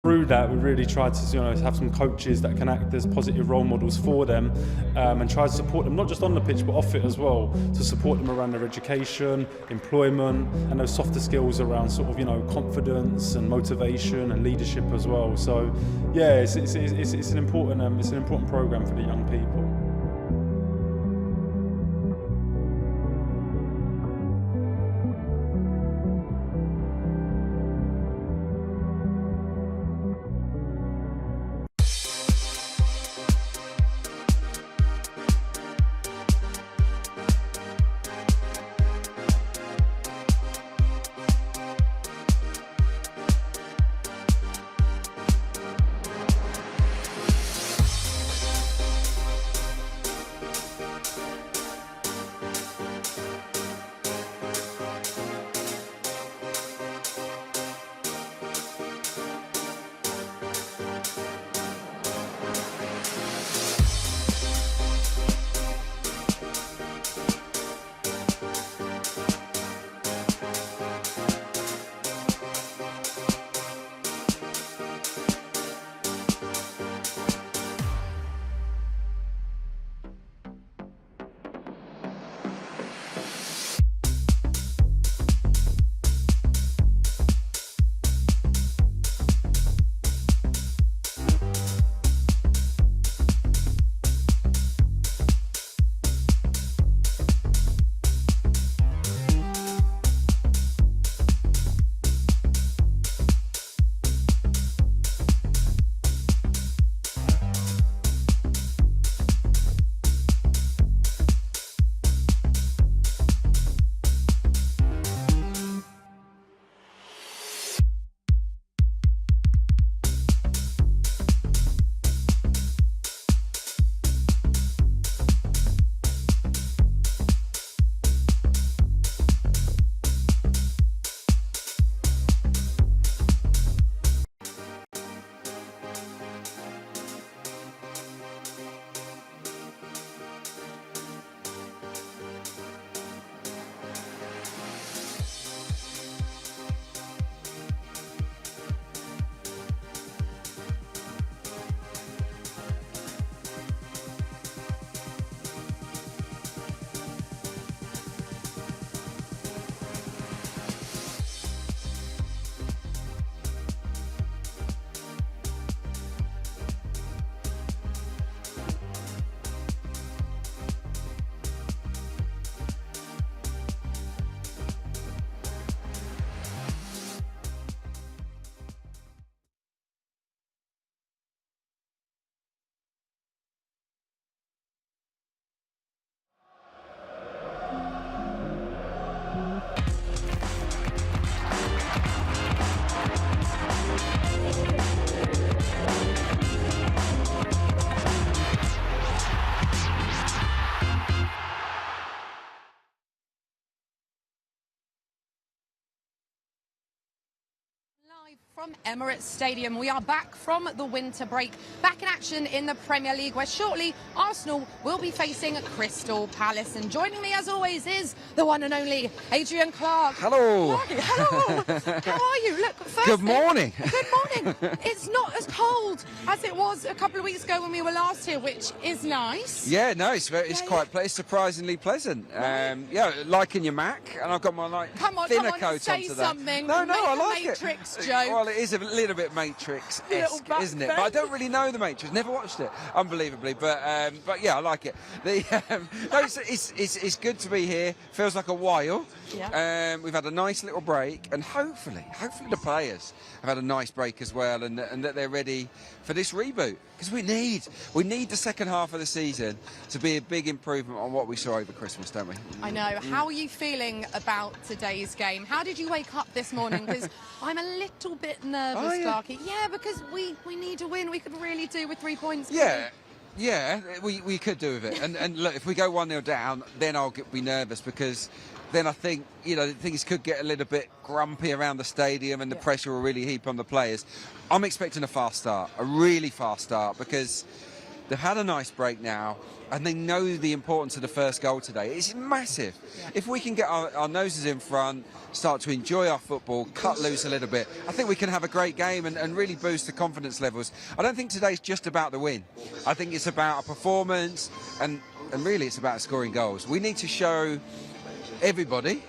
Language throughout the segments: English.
Through that, we really tried to have some coaches that can act as positive role models for them, and try to support them not just on the pitch but off it as well, to support them around their education, employment, and those softer skills around confidence and motivation and leadership as well. So yeah, it's an important program for the young people. From Emirates Stadium, we are back from the winter break, back in action in the Premier League, where shortly Arsenal will be facing Crystal Palace. And joining me, as always, is the one and only Adrian Clarke. Hello. Hello. How are you? Look, first Good morning. Good morning. It's not as cold as it was a couple of weeks ago when we were last here, which is nice. Yeah, no, it's it's surprisingly pleasant. Yeah, liking your Mac, and I've got my thinner coat on today. Something. No, I Make like a Matrix it. joke. Well, it is a little bit Matrix-esque, isn't it? But I don't really know the Matrix. Never watched it, unbelievably. But yeah, I like it. No, it's good to be here. Feels like a while. Yeah. We've had a nice little break, and hopefully the players have had a nice break as well, and that they're ready for this reboot, because we need the second half of the season to be a big improvement on what we saw over Christmas, don't we? I know. How are you feeling about today's game? How did you wake up this morning? Because I'm a little bit nervous, Clarke. Yeah, because we need to win. We could really do with 3 points. Yeah, we could do with it. And look, if we go 1-0 down, then I'll be nervous, because then I think, things could get a little bit grumpy around the stadium, and the pressure will really heap on the players. I'm expecting a fast start, a really fast start, because They've had a nice break now, and they know the importance of the first goal today. It's massive. Yeah. If we can get our noses in front, start to enjoy our football, cut loose a little bit, I think we can have a great game and really boost the confidence levels. I don't think today's just about the win. I think it's about a performance, and really it's about scoring goals. We need to show everybody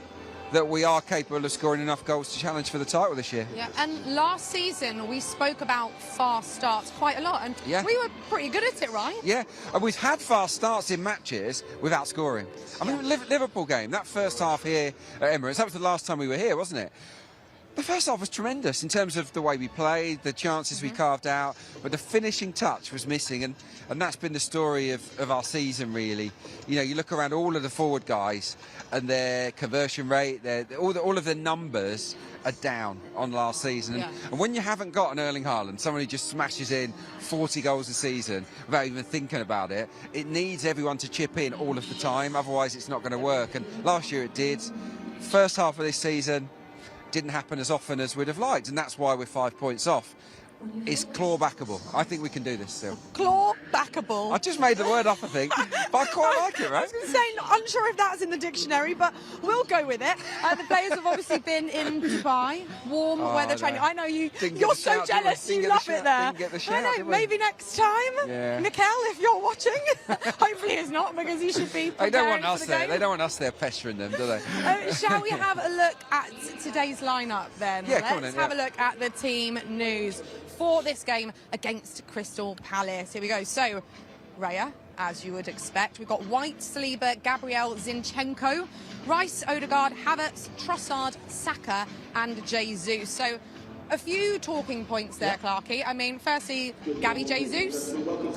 that we are capable of scoring enough goals to challenge for the title this year. Yeah, and last season we spoke about fast starts quite a lot, and we were pretty good at it, right? Yeah, and we've had fast starts in matches without scoring. I mean, Liverpool game, that first half here at Emirates, that was the last time we were here, wasn't it? The first half was tremendous in terms of the way we played, the chances we carved out, but the finishing touch was missing, and that's been the story of our season, really. You know, you look around all of the forward guys, and their conversion rate, all of their numbers are down on last season. And when you haven't got an Erling Haaland, someone who just smashes in 40 goals a season without even thinking about it, it needs everyone to chip in all of the time, otherwise it's not going to work. And last year it did. First half of this season didn't happen as often as we'd have liked, and that's why we're 5 points off. It's claw-backable. I think we can do this still. Claw-backable? I just made the word up, I think, but I quite like it, right? I was going to say, unsure if that's in the dictionary, but we'll go with it. The players have obviously been in Dubai, warm weather training. I know you're so jealous, you love it there. Didn't get the shout, I know, maybe next time, Nicole, if you're watching. Hopefully it's not, because he should be preparing They don't want us for the there. game. They don't want us there pestering them, do they? Shall we have a look at today's lineup then? Yeah, come on Let's then, have a look at the team news for this game against Crystal Palace. Here we go. So, Raya, as you would expect, we've got White, Saliba, Gabriel, Zinchenko, Rice, Odegaard, Havertz, Trossard, Saka and Jesus. So, a few talking points there, Clarke. I mean, firstly, Gabby Jesus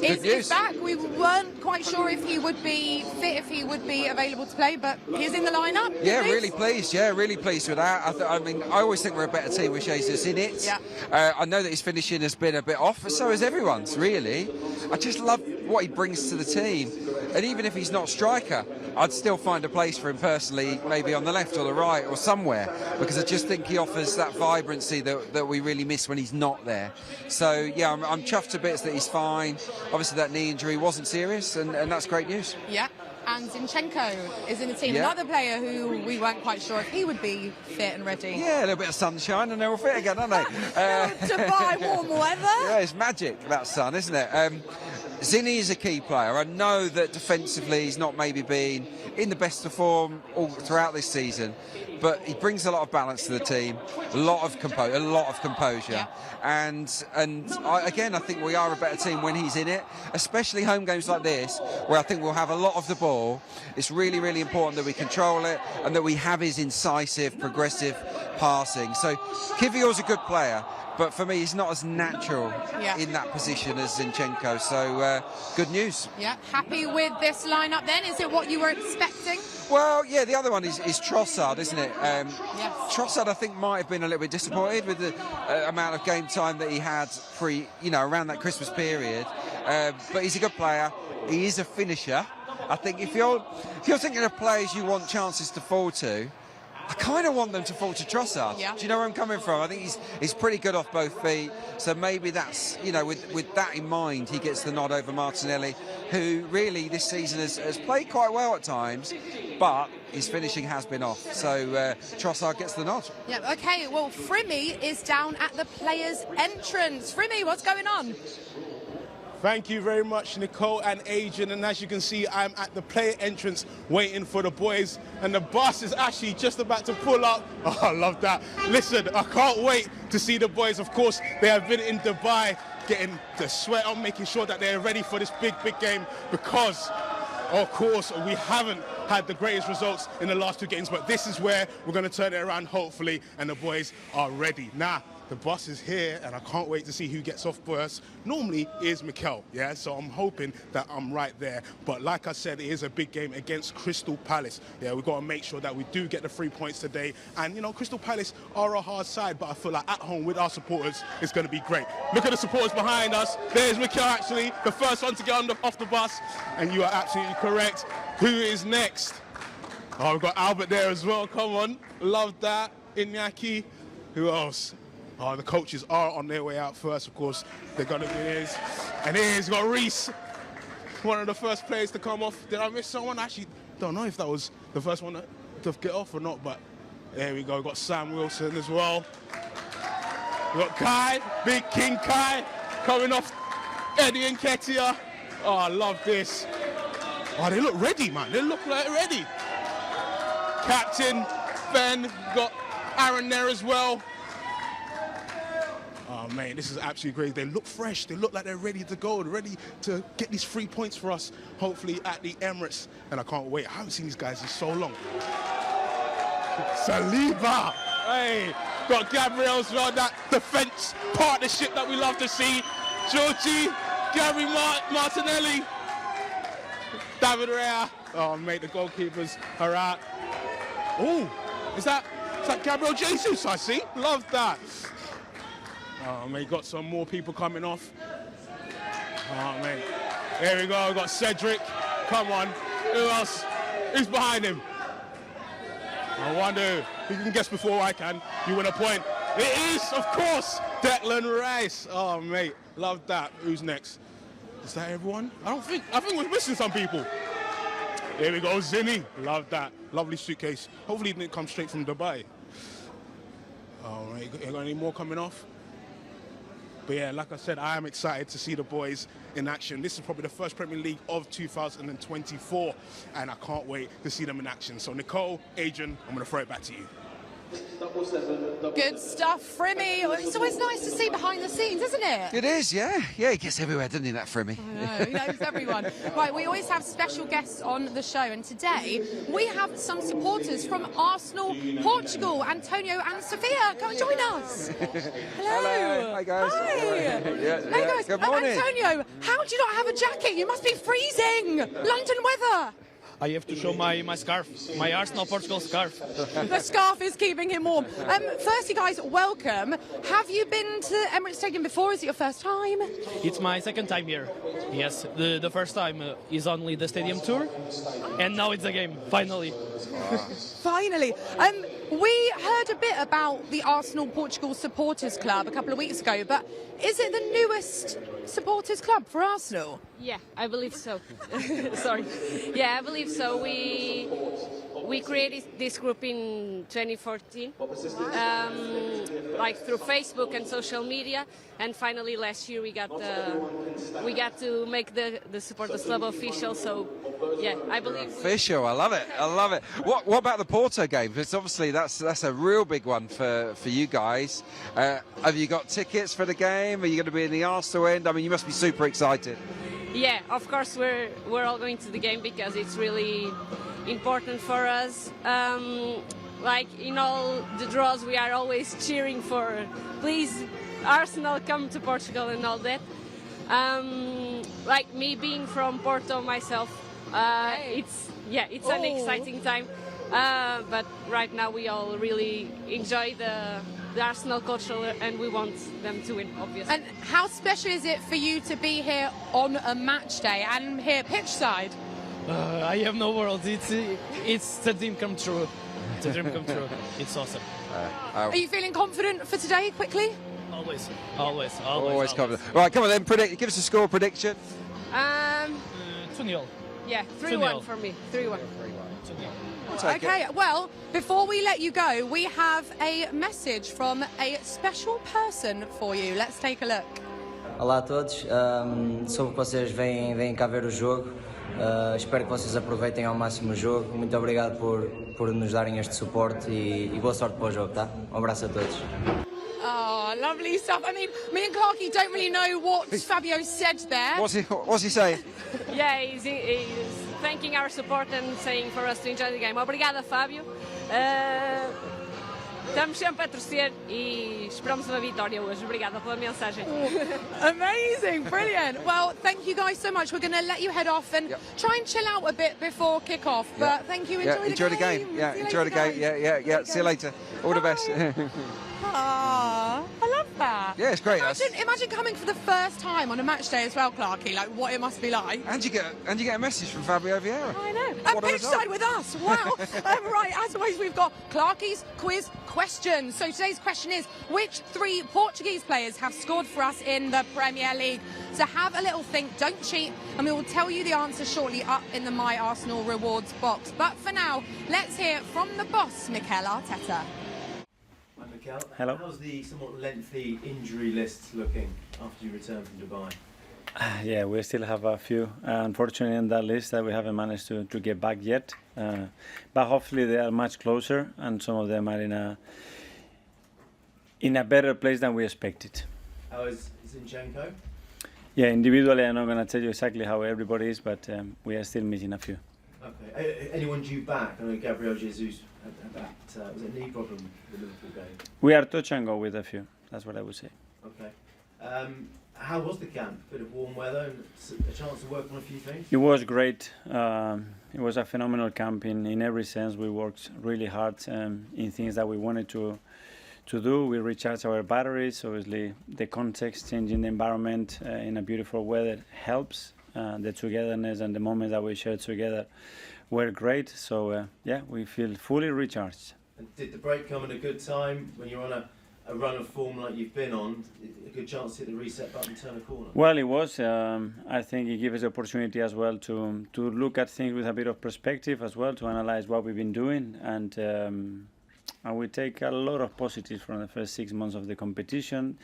is back. We weren't quite sure if he would be fit, if he would be available to play, but he's in the lineup. Yeah, really pleased. Yeah, really pleased with that. I mean, I always think we're a better team with Jesus in it. Yeah. I know that his finishing has been a bit off, but so is everyone's, really. I just love what he brings to the team. And even if he's not striker, I'd still find a place for him personally, maybe on the left or the right or somewhere, because I just think he offers that vibrancy that we really miss when he's not there. So, yeah, I'm chuffed to bits that he's fine. Obviously, that knee injury wasn't serious, and that's great news. Yeah. And Zinchenko is in the team, Yeah. another player who we weren't quite sure if he would be fit and ready. Yeah, a little bit of sunshine and they're all fit again, aren't they? Dubai warm weather. Yeah, it's magic, that sun, isn't it? Zinni is a key player. I know that defensively he's not maybe been in the best of form all throughout this season, but he brings a lot of balance to the team, a lot of composure. Yeah. And I think we are a better team when he's in it, especially home games like this, where I think we'll have a lot of the ball. It's really, really important that we control it and that we have his incisive, progressive passing. So Kivior's a good player, but for me, he's not as natural in that position as Zinchenko. So good news. Yeah, happy with this lineup then? Is it what you were expecting? Well, yeah, the other one is Trossard, isn't it? Yes. Trossard, I think, might have been a little bit disappointed with the amount of game time that he had around that Christmas period. But he's a good player. He is a finisher. I think if you're thinking of players you want chances to fall to, I kind of want them to fall to Trossard. Yeah. Do you know where I'm coming from? I think he's pretty good off both feet. So maybe that's, with that in mind, he gets the nod over Martinelli, who really this season has played quite well at times, but his finishing has been off. So Trossard gets the nod. Yeah, okay, well, Frimmy is down at the players' entrance. Frimmy, what's going on? Thank you very much, Nicole and Adrian. And as you can see, I'm at the player entrance waiting for the boys. And the bus is actually just about to pull up. Oh, I love that. Listen, I can't wait to see the boys. Of course, they have been in Dubai getting the sweat on, making sure that they're ready for this big game. Because, of course, we haven't had the greatest results in the last two games. But this is where we're going to turn it around, hopefully. And the boys are ready. Now, the bus is here, and I can't wait to see who gets off first. Normally, it is Nicole, yeah? So I'm hoping that I'm right there. But like I said, it is a big game against Crystal Palace. Yeah, we've got to make sure that we do get the 3 points today. And, Crystal Palace are a hard side, but I feel like at home with our supporters, it's going to be great. Look at the supporters behind us. There's Nicole, actually, the first one to get off the bus. And you are absolutely correct. Who is next? Oh, we've got Albert there as well. Come on. Love that. Iñaki. Who else? Oh, the coaches are on their way out first, of course. They're going to be his. And here's got Reese. one of the first players to come off. Did I miss someone? I actually don't know if that was the first one to get off or not, but there we go. We've got Sam Wilson as well. We've got Kai, Big King Kai, coming off Eddie and Ketia. Oh, I love this. Oh, they look ready, man. They look like ready. Captain Ben, got Aaron there as well. Oh, man, this is absolutely great. They look fresh. They look like they're ready to go, ready to get these 3 points for us, hopefully at the Emirates. And I can't wait. I haven't seen these guys in so long. Saliba. Hey, got Gabriel as well, that defence partnership that we love to see. Georgie, Gary Martinelli, David Rea. Oh, mate, the goalkeepers are out. Oh, is that Gabriel Jesus, I see? Love that. Oh, mate, got some more people coming off. Oh, mate. There we go, got Cedric. Come on. Who else? Who's behind him? I wonder who can guess before I can. You win a point. It is, of course, Declan Rice. Oh, mate, love that. Who's next? Is that everyone? I think we're missing some people. There we go, Zinni. Love that. Lovely suitcase. Hopefully it didn't come straight from Dubai. All right, you got any more coming off? But yeah, like I said, I am excited to see the boys in action. This is probably the first Premier League of 2024, and I can't wait to see them in action. So Nicole, Adrian, I'm going to throw it back to you. Good stuff, Frimmy. It's always nice to see behind the scenes, isn't it? It is, yeah. Yeah, he gets everywhere, doesn't he, that Frimmy? I know, he knows everyone. Right, we always have special guests on the show, and today we have some supporters from Arsenal, Portugal. Antonio and Sophia, come and join us. Hello. Hi, guys. Hi. Yeah, Hey, guys. Good morning. Antonio, how do you not have a jacket? You must be freezing. London weather. I have to show my scarf, my Arsenal Portugal scarf. The scarf is keeping him warm. Firstly, guys, welcome. Have you been to Emirates Stadium before? Is it your first time? It's my second time here. Yes, the first time is only the stadium tour, and now it's a game, finally. Finally. We heard a bit about the Arsenal Portugal Supporters Club a couple of weeks ago, but is it the newest supporters club for Arsenal? Yeah, I believe so. Sorry. Yeah, I believe so. We created this group in 2014, like through Facebook and social media, and finally last year we got to make the supporters club official. So yeah, I believe Official, I love it. I love it. What about the Porto game? Because obviously that's a real big one for you guys. Have you got tickets for the game? Are you going to be in the Arsenal end? I mean, you must be super excited. Yeah, of course we're all going to the game because it's really important for us. Like in all the draws, we are always cheering for, please, Arsenal, come to Portugal and all that. Like me being from Porto myself, it's an exciting time. But right now we all really enjoy the Arsenal culture and we want them to win, obviously. And how special is it for you to be here on a match day and here pitch side? I have no words. It's a dream come true. It's a dream come true. It's awesome. Are you feeling confident for today, quickly? Always Confident. Right, come on then. Give us a score prediction. 2-0. Yeah, 3-1 for me. 3-1. 2-0. Okay, well, before we let you go, we have a message from a special person for you. Let's take a look. Olá a todos, soube que vocês vêm cá ver o jogo, espero que vocês aproveitem ao máximo o jogo, muito obrigado por nos darem este suporte e boa sorte para o jogo, tá? Um abraço a todos. Oh, lovely stuff. I mean, me and Clarke don't really know what Fabio said there. What's he saying? Yeah, he's thanking our support and saying for us to enjoy the game. Obrigada, Fábio. Estamos sempre a torcer e esperamos uma vitória hoje. Obrigada pela mensagem. Amazing, brilliant. Well, thank you guys so much. We're going to let you head off and try and chill out a bit before kick-off. But thank you. Enjoy the game. Yeah, enjoy the game. Yeah. See you later. All the best. Ah, I love that. Yeah, it's great. Imagine coming for the first time on a match day as well, Clarke. Like what it must be like. And you get a message from Fabio Vieira. I know. And pitchside with us. Wow. Right. As always, we've got Clarke's quiz question. So today's question is: which 3 Portuguese players have scored for us in the Premier League? So have a little think. Don't cheat, and we will tell you the answer shortly up in the My Arsenal rewards box. But for now, let's hear from the boss, Mikel Arteta. Hi, Mikel. Hello. How's the somewhat lengthy injury list looking after you return from Dubai? Yeah, we still have a few, unfortunately, in that list that we haven't managed to get back yet. But hopefully they are much closer, and some of them are in a better place than we expected. How is Zinchenko? Yeah, individually, I'm not going to tell you exactly how everybody is, but we are still missing a few. Okay. Anyone due back? I know Gabriel Jesus had that, was it a knee problem in the Liverpool game? We are touch and go with a few. That's what I would say. Okay. How was the camp? Bit of warm weather and a chance to work on a few things? It was great. It was a phenomenal camp in every sense. We worked really hard in things that we wanted to do. We recharged our batteries. Obviously, the context, changing the environment in a beautiful weather helps. The togetherness and the moments that we shared together were great. So, yeah, we feel fully recharged. And did the break come at a good time when you're on a run of form like you've been on? A good chance to hit the reset button and turn a corner? Well, it was. I think it gives us the opportunity as well to look at things with a bit of perspective as well, to analyze what we've been doing. And we take a lot of positives from the first 6 months of the competition.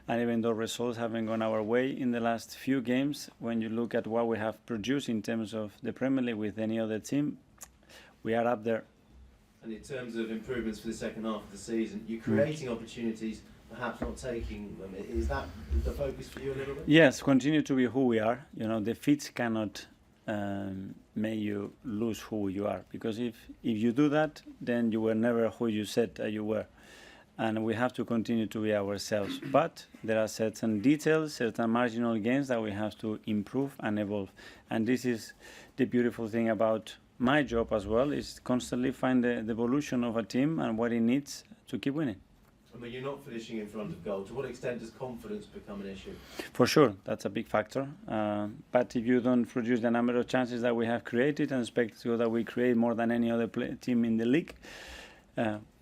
And even though results haven't gone our way in the last few games, when you look at what we have produced in terms of the Premier League with any other team, we are up there. And in terms of improvements for the second half of the season, you're creating opportunities, perhaps not taking them. Is that the focus for you a little bit? Yes, continue to be who we are. You know, the fits cannot make you lose who you are, because if you do that, then you were never who you said that you were. And we have to continue to be ourselves. But there are certain details, certain marginal gains that we have to improve and evolve. And this is the beautiful thing about my job as well, is constantly find the evolution of a team and what it needs to keep winning. I mean, you're not finishing in front of goal. To what extent does confidence become an issue? For sure, that's a big factor. But if you don't produce the number of chances that we have created and expect to that we create more than any other team in the league,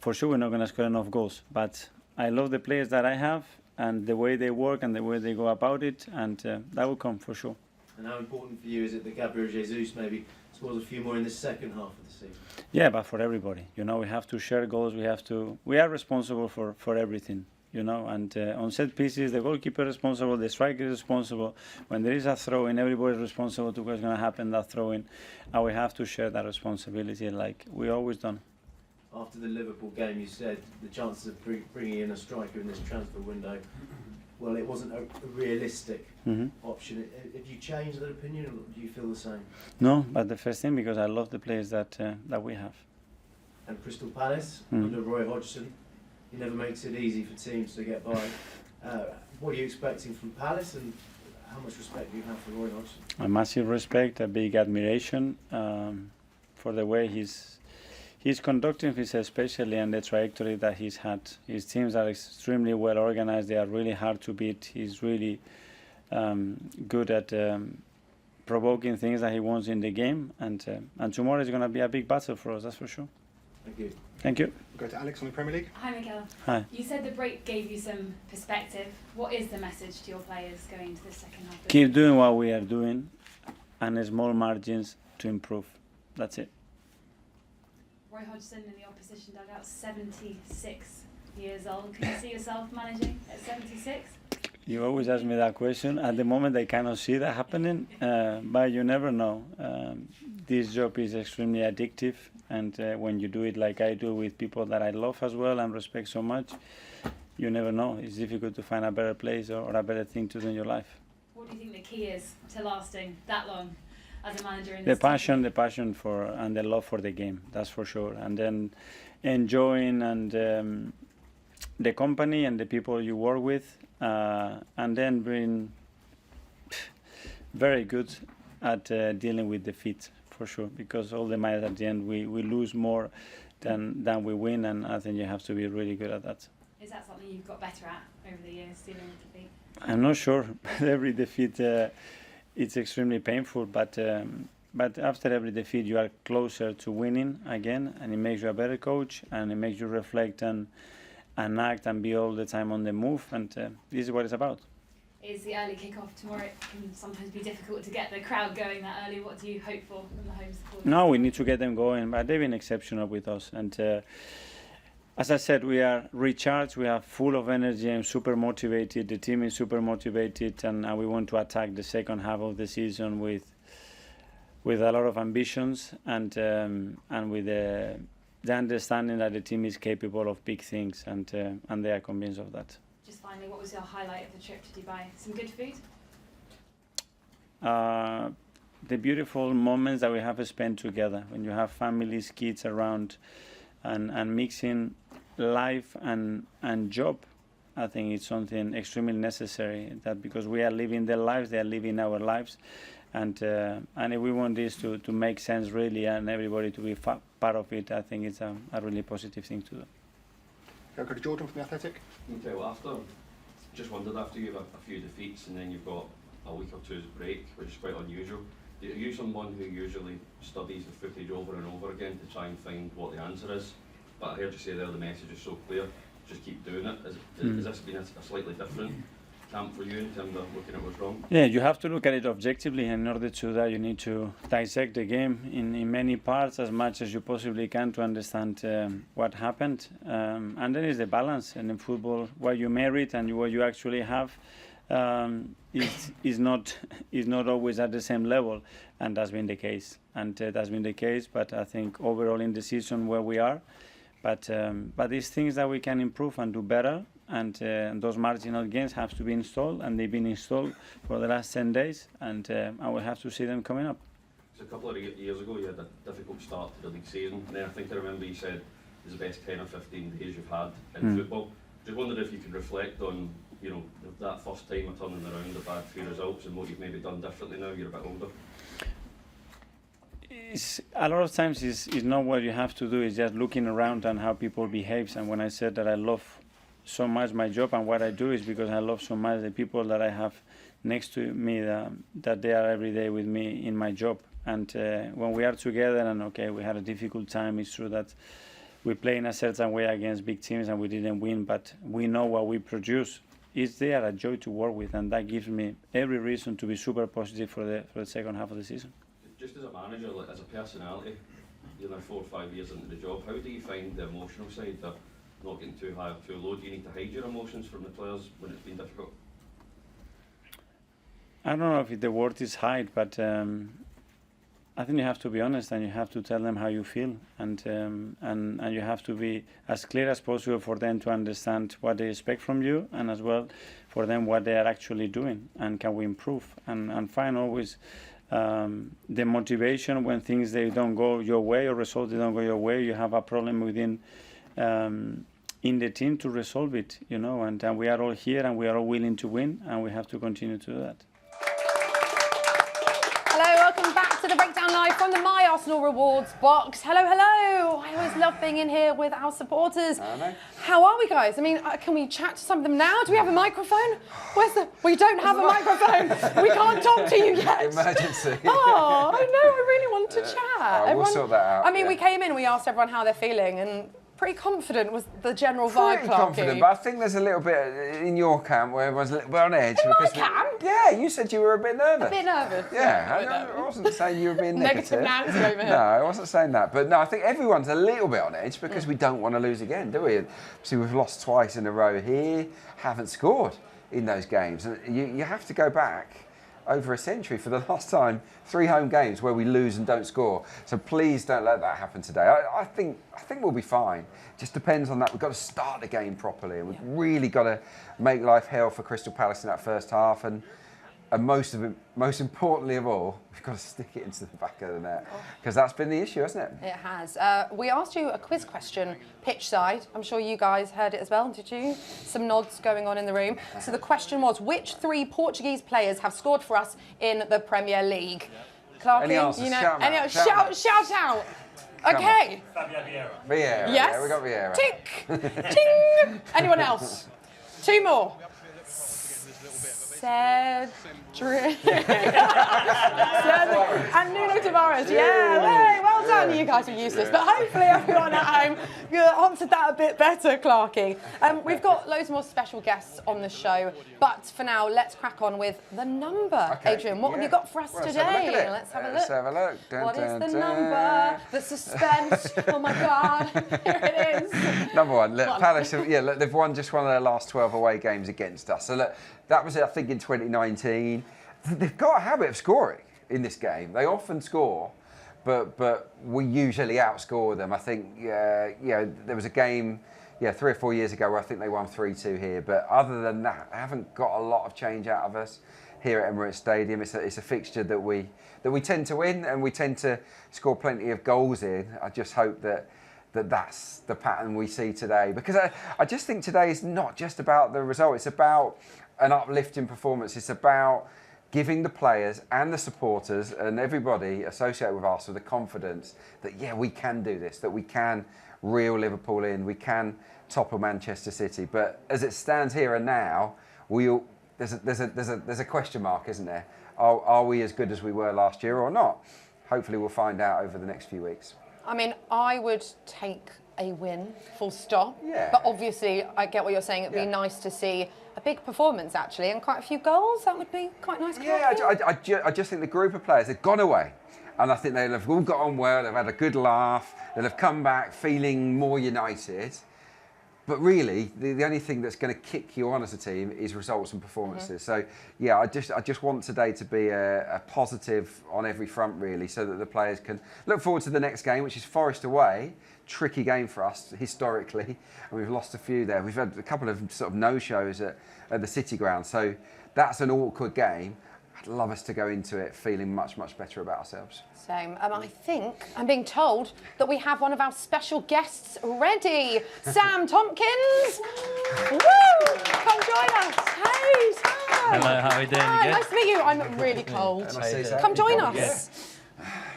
for sure we're not going to score enough goals. But I love the players that I have and the way they work and the way they go about it, and that will come for sure. And how important for you is it that Gabriel Jesus maybe scores a few more in the second half of the season? Yeah, but for everybody, you know, we have to share goals. We are responsible for everything, you know. And on set pieces, the goalkeeper is responsible, the striker is responsible. When there is a throw-in, everybody is responsible to what's going to happen that throw-in, and we have to share that responsibility like we always done. After the Liverpool game, you said the chances of bringing in a striker in this transfer window, well, it wasn't a realistic option. Have you changed that opinion, or do you feel the same? No, but the first thing, because I love the players that we have. And Crystal Palace, under Roy Hodgson, he never makes it easy for teams to get by. What are you expecting from Palace, and how much respect do you have for Roy Hodgson? A massive respect, a big admiration for the way he's conducting himself, especially, and the trajectory that he's had. His teams are extremely well organized. They are really hard to beat. He's really good at provoking things that he wants in the game. And tomorrow is going to be a big battle for us, that's for sure. Thank you. Thank you. Go to Alex on the Premier League. Hi, Mikel. Hi. You said the break gave you some perspective. What is the message to your players going into the second half? Keep doing what we are doing, and small margins to improve. That's it. Roy Hodgson in the opposition dugout, 76 years old. Can you see yourself managing at 76? You always ask me that question. At the moment, I cannot see that happening, but you never know. This job is extremely addictive, and when you do it like I do with people that I love as well and respect so much, you never know. It's difficult to find a better place or a better thing to do in your life. What do you think the key is to lasting that long as a manager in The this team? passion for and the love for the game, that's for sure. And then enjoying and the company and the people you work with, and then being very good at dealing with defeat, for sure. Because all the matches at the end we lose more than we win, and I think you have to be really good at that. Is Is that something you've got better at over the years, dealing with defeat? I'm not sure. Every defeat, it's extremely painful, but after every defeat, you are closer to winning again, and it makes you a better coach, and it makes you reflect and act and be all the time on the move, and this is what it's about. Is the early kick-off tomorrow? It can sometimes be difficult to get the crowd going that early. What do you hope for from the home supporters? No, we need to get them going, but they've been exceptional with us, and as I said, we are recharged, we are full of energy and super motivated. The team is super motivated, and we want to attack the second half of the season with a lot of ambitions and with the understanding that the team is capable of big things, and they are convinced of that. Just finally, what was your highlight of the trip to Dubai? Some good food? The beautiful moments that we have spent together, when you have families, kids around, and mixing life and job. I think it's something extremely necessary, that because we are living their lives, they are living our lives, and if we want this to make sense really, and everybody to be part of it, I think it's a really positive thing to do. Go to Jordan from The Athletic. Okay, well, just wondered, after you have a few defeats and then you've got a week or two's break, which is quite unusual, are you someone who usually studies the footage over and over again to try and find what the answer is? But I heard you say there the message is so clear, just keep doing it. Has this been a slightly different camp for you in terms of looking at what's wrong? Yeah, you have to look at it objectively, and in order to do that you need to dissect the game in many parts as much as you possibly can to understand what happened, and then is the balance. And in football, what you merit and what you actually have is not always at the same level, and that's been the case. But I think overall in the season where we are, but these things that we can improve and do better, and those marginal gains have to be installed, and they've been installed for the last 10 days, and I will have to see them coming up. So a couple of years ago you had a difficult start to the league season, and then I think I remember you said it's the best 10 or 15 days you've had in football. Just wondered if you could reflect on, you know, that first time of turning around the bad 3 results and what you've maybe done differently now you're a bit older. A lot of times it's not what you have to do, it's just looking around and how people behave. And when I said that I love so much my job and what I do, is because I love so much the people that I have next to me, that they are every day with me in my job. And when we are together, and okay, we had a difficult time, it's true that we play in a certain way against big teams and we didn't win, but we know what we produce. They are a joy to work with, and that gives me every reason to be super positive for the second half of the season. Just as a manager, like, as a personality, you're now 4 or 5 years into the job, how do you find the emotional side, the not getting too high or too low? Do you need to hide your emotions from the players when it's been difficult? I don't know if the word is hide, but I think you have to be honest, and you have to tell them how you feel, and you have to be as clear as possible for them to understand what they expect from you, and as well for them what they are actually doing, and can we improve, and find always the motivation when things they don't go your way, or results they don't go your way. You have a problem within in the team to resolve it, you know, and we are all here and we are all willing to win, and we have to continue to do that. Hello, welcome back to the Breakdown Live from the My Arsenal Rewards box. Hello, hello. I always love being in here with our supporters. Hello. How are we, guys? I mean, can we chat to some of them now? Do we have a microphone? We don't have a microphone. We can't talk to you yet. Emergency. Oh, I know. I really want to chat. We'll sort that out. I mean, we came in, we asked everyone how they're feeling, and pretty confident was the general vibe, Pretty Clarke. confident, but I think there's a little bit in your camp where everyone's a little bit on edge. In my camp? Yeah, you said you were a bit nervous. A bit nervous. Yeah, I wasn't saying you were being Negative Nancy over here. No, I wasn't saying that. But no, I think everyone's a little bit on edge because we don't want to lose again, do we? See, we've lost twice in a row here, haven't scored in those games. And you have to go back over a century for the last time, 3 home games where we lose and don't score. So please don't let that happen today. I think we'll be fine. Just depends on that. We've got to start the game properly, and we've really got to make life hell for Crystal Palace in that first half. And most importantly of all, we've got to stick it into the back of the net, because that's been the issue, hasn't it? It has. We asked you a quiz question, pitch side. I'm sure you guys heard it as well, did you? Some nods going on in the room. So the question was, which 3 Portuguese players have scored for us in the Premier League? Clarke, Any answers? you know, shout out. Okay. Vieira. Yes. Yeah, we got Vieira. Tick. Ting. Anyone else? 2 more. Cedric. And Nuno Tavares. Yeah, hey, well done. You guys are useless. But hopefully everyone at home answered that a bit better, Clarke. We've got loads more special guests on the show. But for now, let's crack on with the number. Okay, Adrian, what have you got for us today? Let's have a look. Let's have a look. What is the number? The suspense. Oh my God. Here it is. Number 1. Look, Palace, look, they've won just one of their last 12 away games against us. So look, that was, I think, in 2019. They've got a habit of scoring in this game. They often score, but we usually outscore them. I think, there was a game, 3 or 4 years ago where I think they won 3-2 here. But other than that, they haven't got a lot of change out of us here at Emirates Stadium. It's a fixture that we tend to win, and we tend to score plenty of goals in. I just hope that's the pattern we see today, because I just think today is not just about the result. It's about an uplifting performance. It's about giving the players and the supporters and everybody associated with Arsenal the confidence that, we can do this, that we can reel Liverpool in, we can topple Manchester City. But as it stands here and now, there's a question mark, isn't there? Are we as good as we were last year or not? Hopefully we'll find out over the next few weeks. I mean, I would take a win, full stop. Yeah. But obviously, I get what you're saying. It'd be nice to see a big performance, actually, and quite a few goals. That would be quite nice. Yeah, I just think the group of players, they've gone away. And I think they'll have all got on well. They've had a good laugh. They'll have come back feeling more united. But really, the only thing that's going to kick you on as a team is results and performances. So, I just want today to be a positive on every front, really, so that the players can look forward to the next game, which is Forest away. Tricky game for us historically, and we've lost a few there. We've had a couple of sort of no-shows at the City Ground, so that's an awkward game. I'd love us to go into it feeling much, much better about ourselves. Same. I think I'm being told that we have one of our special guests ready. Sam Tompkins. Woo! Come join us. Hey, Sam. Hello, how are you doing? Hi, You good? nice to meet you. I'm really cold. Sam. Come join us.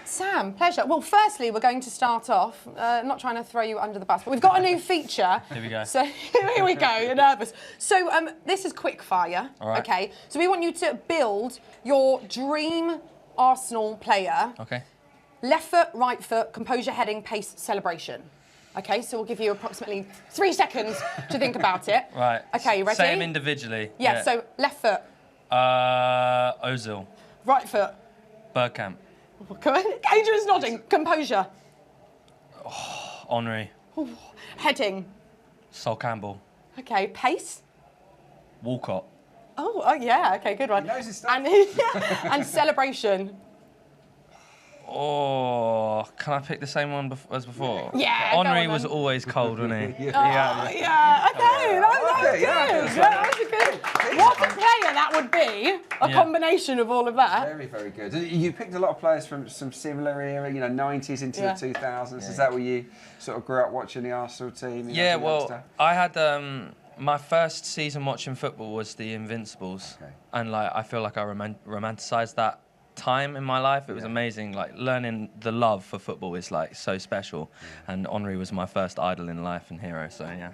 Sam, pleasure. Well, firstly, we're going to start off, not trying to throw you under the bus, but we've got a new feature. Here we go. So here we go, you're nervous. So this is quick fire, okay? So we want you to build your dream Arsenal player. Okay. Left foot, right foot, composure, heading, pace, celebration. Okay, so we'll give you approximately 3 seconds to think about it. Right. Okay, you ready? Same individually. Yeah, so left foot. Ozil. Right foot. Bergkamp. Come on. Adrian's nodding. Composure. Henry. Ooh. Heading. Sol Campbell. Okay, pace. Walcott. Oh yeah, okay, good one. He knows his stuff. And celebration. Oh, can I pick the same one as before? Yeah, go Henry on was then. always cold, wasn't he? Yeah, okay, that was good. That was good. What a player that would be, a combination of all of that. Very, very good. You picked a lot of players from some similar era, 90s into the 2000s. Is that where you sort of grew up watching the Arsenal team? Yeah, well, I had my first season watching football was the Invincibles, and I feel like I romanticised that time in my life. It was amazing. Learning the love for football is so special, and Henry was my first idol in life and hero. So yeah.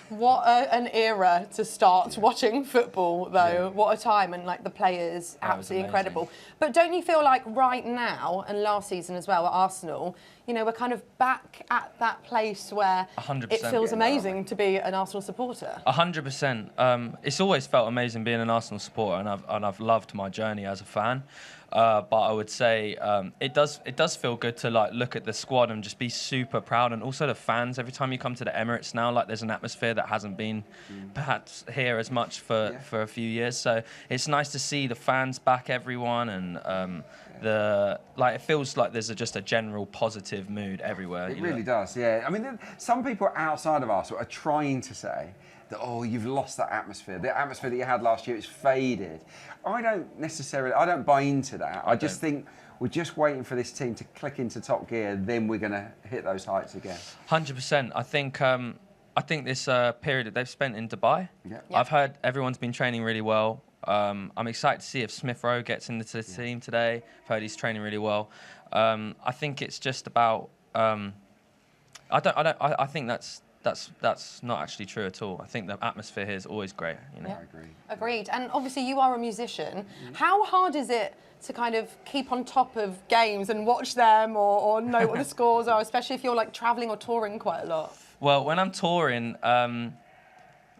What an era to start watching football, though. Yeah. What a time, and the players, absolutely incredible. But don't you feel like right now, and last season as well at Arsenal, we're kind of back at that place where 100%. It feels amazing to be an Arsenal supporter? 100%. It's always felt amazing being an Arsenal supporter, and I've loved my journey as a fan. But I would say it does feel good to look at the squad and just be super proud, and also the fans. Every time you come to the Emirates now, there's an atmosphere that hasn't been perhaps here as much for a few years. So it's nice to see the fans back, everyone, and it feels like there's just a general positive mood everywhere. It really does, yeah. I mean, some people outside of Arsenal are trying to say that, you've lost that atmosphere. The atmosphere that you had last year is faded. I don't buy into that. I just think we're just waiting for this team to click into top gear, then we're going to hit those heights again. 100%. I think this period that they've spent in Dubai, I've heard everyone's been training really well. I'm excited to see if Smith Rowe gets into the team today. I've heard he's training really well. I think it's just about I think that's not actually true at all. I think the atmosphere here is always great. You know? Yeah. I agree. Agreed. And obviously you are a musician. How hard is it to kind of keep on top of games and watch them or know what the scores are, especially if you're like travelling or touring quite a lot? Well, when I'm touring,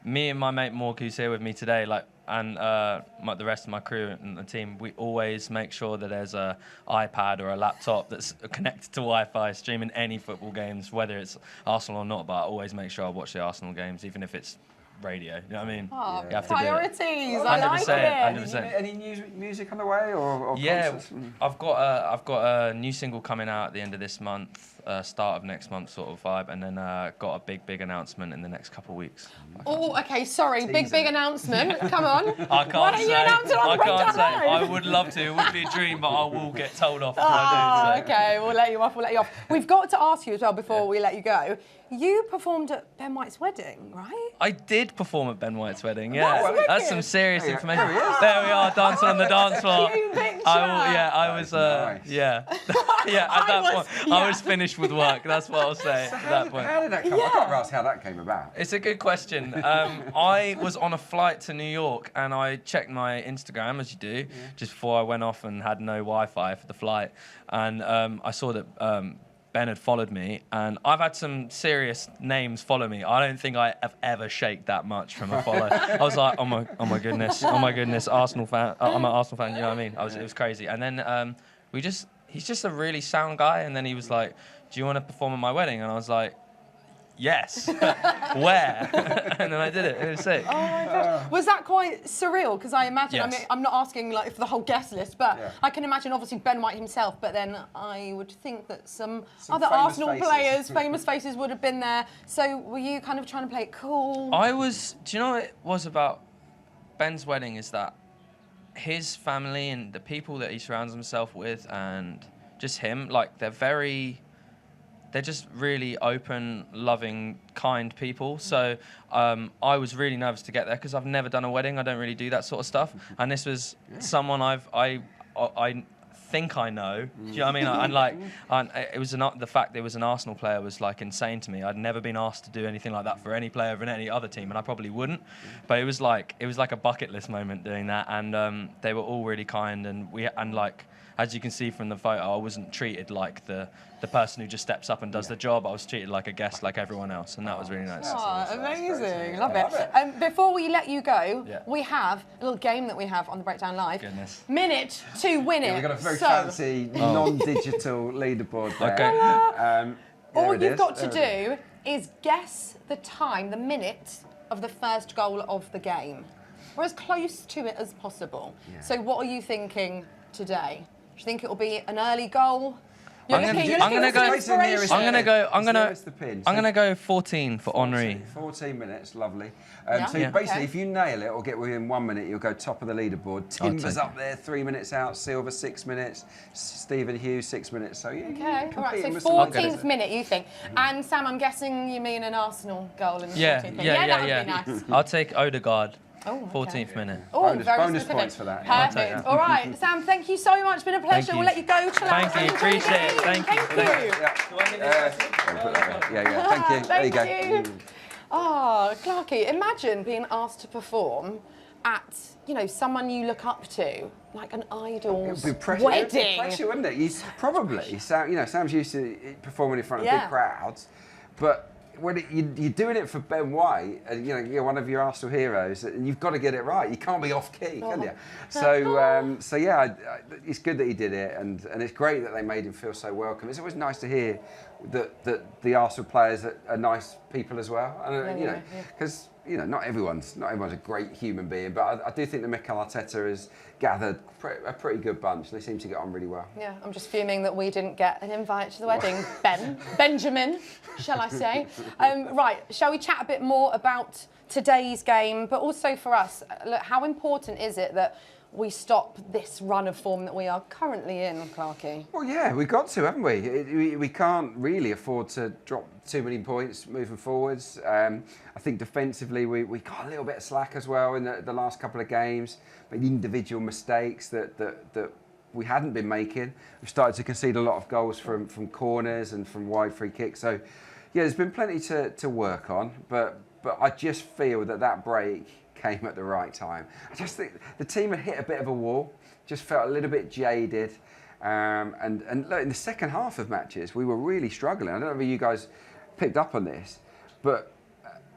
me and my mate Morg, who's here with me today, and the rest of my crew and the team, we always make sure that there's a iPad or a laptop that's connected to Wi-Fi streaming any football games, whether it's Arsenal or not. But I always make sure I watch the Arsenal games, even if it's radio. You know what I mean? Oh, you have priorities. To do it. I like it. 100%. Any music on the way or yeah, concerts? I've got a new single coming out at the end of this month. Start of next month sort of vibe, and then got a big announcement in the next couple of weeks. Oh, okay, sorry, big announcement. Come on. I can't Why don't you announce it on the Breakdown Live? I would love to. It would be a dream, but I will get told off if Oh, I do. So. okay, we'll let you off. We've got to ask you as well before we let you go. You performed at Ben White's wedding, right? I did perform at Ben White's wedding, yeah. That's some serious information. There he is. There we are, dancing on the dance floor. I was, nice. yeah. Yeah, at that point, I was finished with work. That's what I'll say So at that point. how did that come? I can't ask how that came about. It's a good question. I was on a flight to New York and I checked my Instagram, as you do, just before I went off and had no Wi-Fi for the flight. And I saw that Ben had followed me, and I've had some serious names follow me. I don't think I have ever shaked that much from a follow. I was like, oh my goodness, Arsenal fan. I'm an Arsenal fan. You know what I mean? It was crazy. And then he's just a really sound guy. And then he was like, do you want to perform at my wedding? And I was like, yes. Where? And then I did it. It was sick. Oh my gosh. Was that quite surreal? Because I imagine, Yes. I mean, I'm not asking like for the whole guest list, but I can imagine obviously Ben White himself, but then I would think that some other famous Arsenal faces. players, famous faces would have been there. So were you kind of trying to play it cool? Do you know what it was about Ben's wedding is that his family and the people that he surrounds himself with and just him, like they're just really open, loving, kind people. So I was really nervous to get there because I've never done a wedding. I don't really do that sort of stuff. And this was someone I think I know. Do you know what I mean? The fact there was an Arsenal player was like insane to me. I'd never been asked to do anything like that for any player of any other team, and I probably wouldn't. But it was like a bucket list moment doing that, and they were all really kind, and as you can see from the photo, I wasn't treated like the person who just steps up and does the job. I was treated like a guest, like everyone else, and that was really nice. Oh, amazing. Love it. Before we let you go, we have a little game that we have on the Breakdown Live. Goodness. Minute to win it. We've got a very fancy non-digital leaderboard there. Okay. All you've got to do is guess the time, the minute of the first goal of the game. We're as close to it as possible. Yeah. So what are you thinking today? Do you think it will be an early goal? I'm gonna go 14 for Henry. 14 minutes, lovely. Basically, if you nail it or get within 1 minute, you'll go top of the leaderboard. Timber's up there, 3 minutes out. Silver, 6 minutes. Stephen Hughes, 6 minutes. So okay, all right. So 14th minute, you think? And Sam, I'm guessing you mean an Arsenal goal in the 14th minute. That would be nice. I'll take Odegaard. Oh, 14th minute. Oh, bonus points for that. Perfect. All right, Sam, thank you so much. It's been a pleasure. We'll let you go. Thank you. Appreciate it. Thank you. Thank you. There you go. Oh, Clarke, imagine being asked to perform at, someone you look up to, like an idol's wedding. It'd be pressure, wouldn't it? Probably. Sam's used to performing in front of big crowds, but when you're doing it for Ben White, and you're one of your Arsenal heroes, and you've got to get it right. You can't be off key, can you? So yeah, it's good that he did it, and it's great that they made him feel so welcome. It's always nice to hear that the Arsenal players are nice people as well, and because not everyone's a great human being, but I do think that Mikel Arteta has gathered a pretty good bunch. They seem to get on really well. Yeah, I'm just fuming that we didn't get an invite to the wedding. Benjamin, shall I say? Right, shall we chat a bit more about today's game, but also for us, look, how important is it that we stop this run of form that we are currently in, Clarke? Well, yeah, we've got to, haven't we? We can't really afford to drop too many points moving forwards. I think defensively we got a little bit of slack as well in the last couple of games. Made individual mistakes that we hadn't been making. We've started to concede a lot of goals from corners and from wide free kicks. So, yeah, there's been plenty to work on, but I just feel that break came at the right time. I just think the team had hit a bit of a wall, just felt a little bit jaded. And look, in the second half of matches, we were really struggling. I don't know if you guys picked up on this, but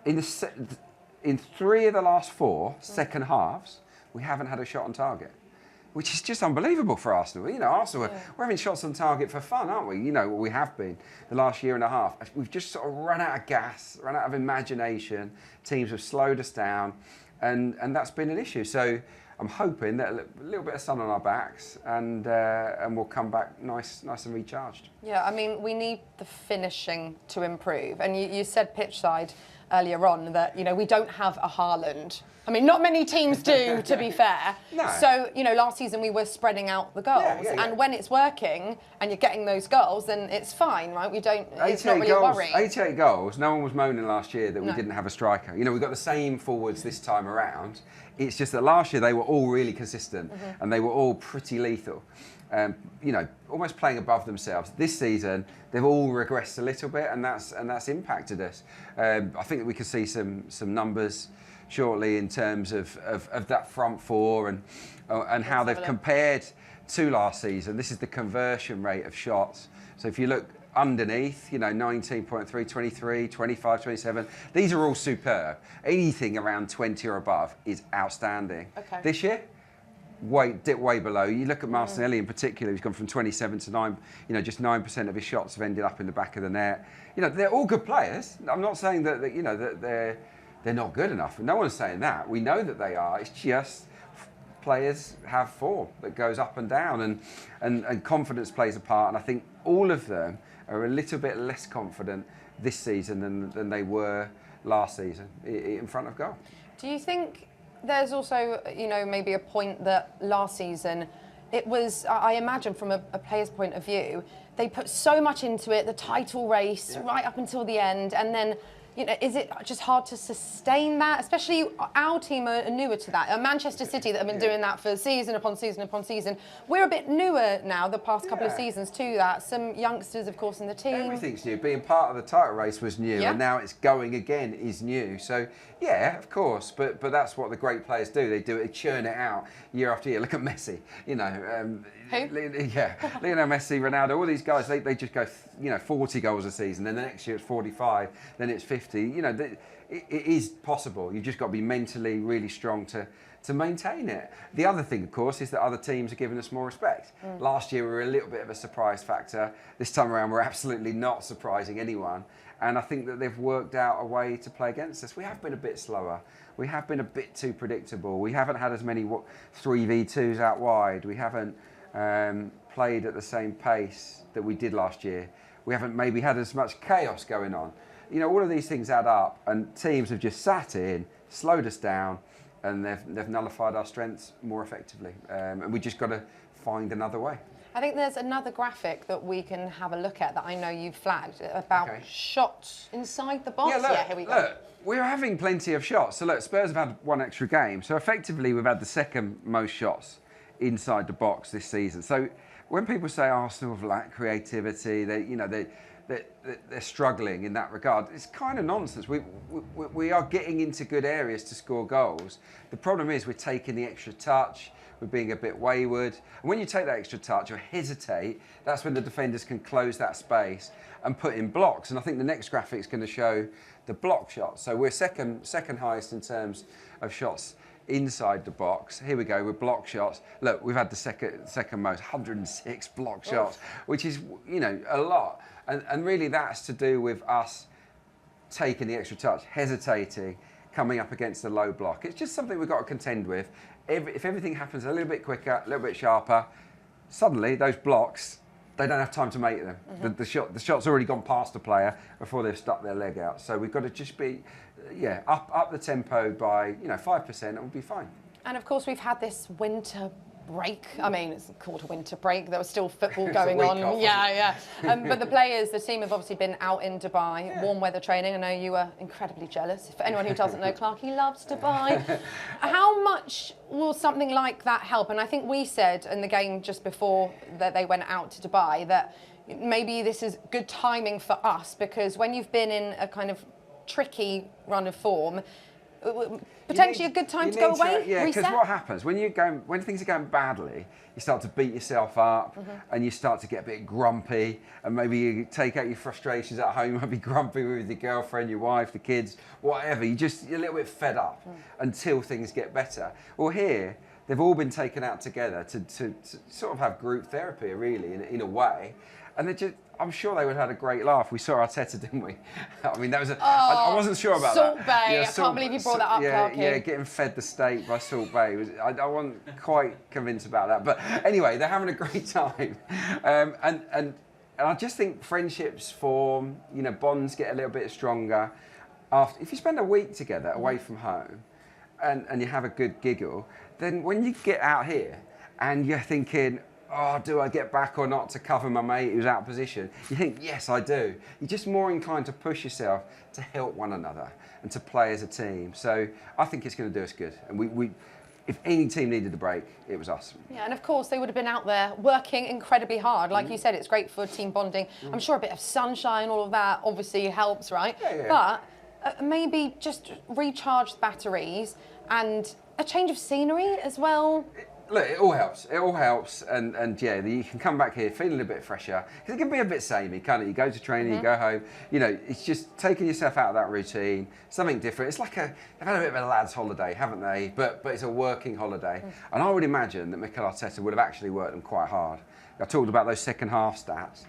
in 3 of the last 4 second halves, we haven't had a shot on target, which is just unbelievable for Arsenal. You know, Arsenal, we're having shots on target for fun, aren't we? You know, we have been the last year and a half. We've just sort of run out of gas, run out of imagination. Teams have slowed us down, and that's been an issue. So I'm hoping that a little bit of sun on our backs, and we'll come back nice and recharged. Yeah, I mean, we need the finishing to improve. And you said pitch side earlier on that, you know, we don't have a Haaland. I mean, not many teams do, to be fair. No. So, you know, last season we were spreading out the goals. Yeah. And when it's working and you're getting those goals, then it's fine, right? It's not really a worry. 88 goals. No one was moaning last year that we didn't have a striker. You know, we've got the same forwards this time around. It's just that last year they were all really consistent and they were all pretty lethal. You know, almost playing above themselves. This season, they've all regressed a little bit, and that's impacted us. I think that we could see some numbers shortly in terms of that front four and how they've compared to last season. This is the conversion rate of shots. So if you look underneath, you know, 19.3, 23, 25, 27, these are all superb. Anything around 20 or above is outstanding. Okay. This year, dip way below. You look at Martinelli in particular, who's gone from 27 to 9, you know, just 9% of his shots have ended up in the back of the net. You know, they're all good players. I'm not saying that you know, that they're not good enough. No one's saying that. We know that they are. It's just players have form that goes up and down, and confidence plays a part. And I think all of them are a little bit less confident this season than they were last season in front of goal. Do you think there's also, you know, maybe a point that last season, it was, I imagine from a player's point of view, they put so much into it, the title race, right up until the end, and then, you know, is it just hard to sustain that? Especially our team are newer to that. Manchester City that have been doing that for season upon season upon season. We're a bit newer now, the past couple of seasons to that. Some youngsters, of course, in the team. Everything's new. Being part of the title race was new, and now it's going again is new. So, yeah, of course, but that's what the great players do. They do it, they churn it out year after year. Look at Messi, you know. Who? Lionel Messi, Ronaldo, all these guys, they just go, you know, 40 goals a season, then the next year it's 45, then it's 50. You know, it is possible. You've just got to be mentally really strong to maintain it. The other thing, of course, is that other teams are giving us more respect. Last year we were a little bit of a surprise factor. This time around we're absolutely not surprising anyone. And I think that they've worked out a way to play against us. We have been a bit slower. We have been a bit too predictable. We haven't had as many 3v2s out wide. We haven't played at the same pace that we did last year. We haven't maybe had as much chaos going on. You know, all of these things add up, and teams have just sat in, slowed us down, and they've nullified our strengths more effectively. And we just got to find another way. I think there's another graphic that we can have a look at that I know you've flagged about shots inside the box. Yeah, here we go. Look, we're having plenty of shots. So look, Spurs have had one extra game. So effectively, we've had the second most shots inside the box this season. So when people say Arsenal have lacked creativity, they're struggling in that regard, it's kind of nonsense. We are getting into good areas to score goals. The problem is we're taking the extra touch. We're being a bit wayward. And when you take that extra touch or hesitate, that's when the defenders can close that space and put in blocks. And I think the next graphic is going to show the block shots. So we're second highest in terms of shots inside the box. Here we go with block shots. Look, we've had the second most, 106 block shots, which is, you know, a lot. And really that's to do with us taking the extra touch, hesitating, coming up against a low block. It's just something we've got to contend with. If everything happens a little bit quicker, a little bit sharper, suddenly those blocks, they don't have time to make them. The shot's already gone past the player before they've stuck their leg out. So we've got to just be, up the tempo by 5%, and we'll be fine. And of course we've had this winter break. I mean, it's called a winter break. There was still football going week on. off, Yeah. But the players, the team have obviously been out in Dubai, warm weather training. I know you were incredibly jealous. For anyone who doesn't know, Clarke, he loves Dubai. How much will something like that help? And I think we said in the game just before that they went out to Dubai that maybe this is good timing for us, because when you've been in a kind of tricky run of form, potentially a good time to go away. Yeah, because what happens when things are going badly, you start to beat yourself up, and you start to get a bit grumpy, and maybe you take out your frustrations at home. You might be grumpy with your girlfriend, your wife, the kids, whatever. You're a little bit fed up until things get better. Well, here they've all been taken out together to sort of have group therapy, really, in a way. And I'm sure they would have had a great laugh. We saw Arteta, didn't we? I mean, that was I wasn't sure about Salt that. Bay. I can't believe you brought that up, Clarke. Yeah, getting fed the steak by Salt Bay. I wasn't quite convinced about that. But anyway, they're having a great time. And I just think friendships form, bonds get a little bit stronger. If you spend a week together away from home and you have a good giggle, then when you get out here and you're thinking, oh, do I get back or not to cover my mate who's out of position? You think, yes, I do. You're just more inclined to push yourself to help one another and to play as a team. So I think it's going to do us good. And we if any team needed a break, it was us. Yeah, and of course they would have been out there working incredibly hard. Like you said, it's great for team bonding. I'm sure a bit of sunshine, all of that obviously helps, right? Yeah. But maybe just recharge batteries and a change of scenery as well. Look, it all helps. It all helps, and yeah, you can come back here feeling a bit fresher, because it can be a bit samey, can't it? You go to training, you go home. It's just taking yourself out of that routine, something different. It's like they've had a bit of a lads' holiday, haven't they? But it's a working holiday, and I would imagine that Mikel Arteta would have actually worked them quite hard. I talked about those second half stats.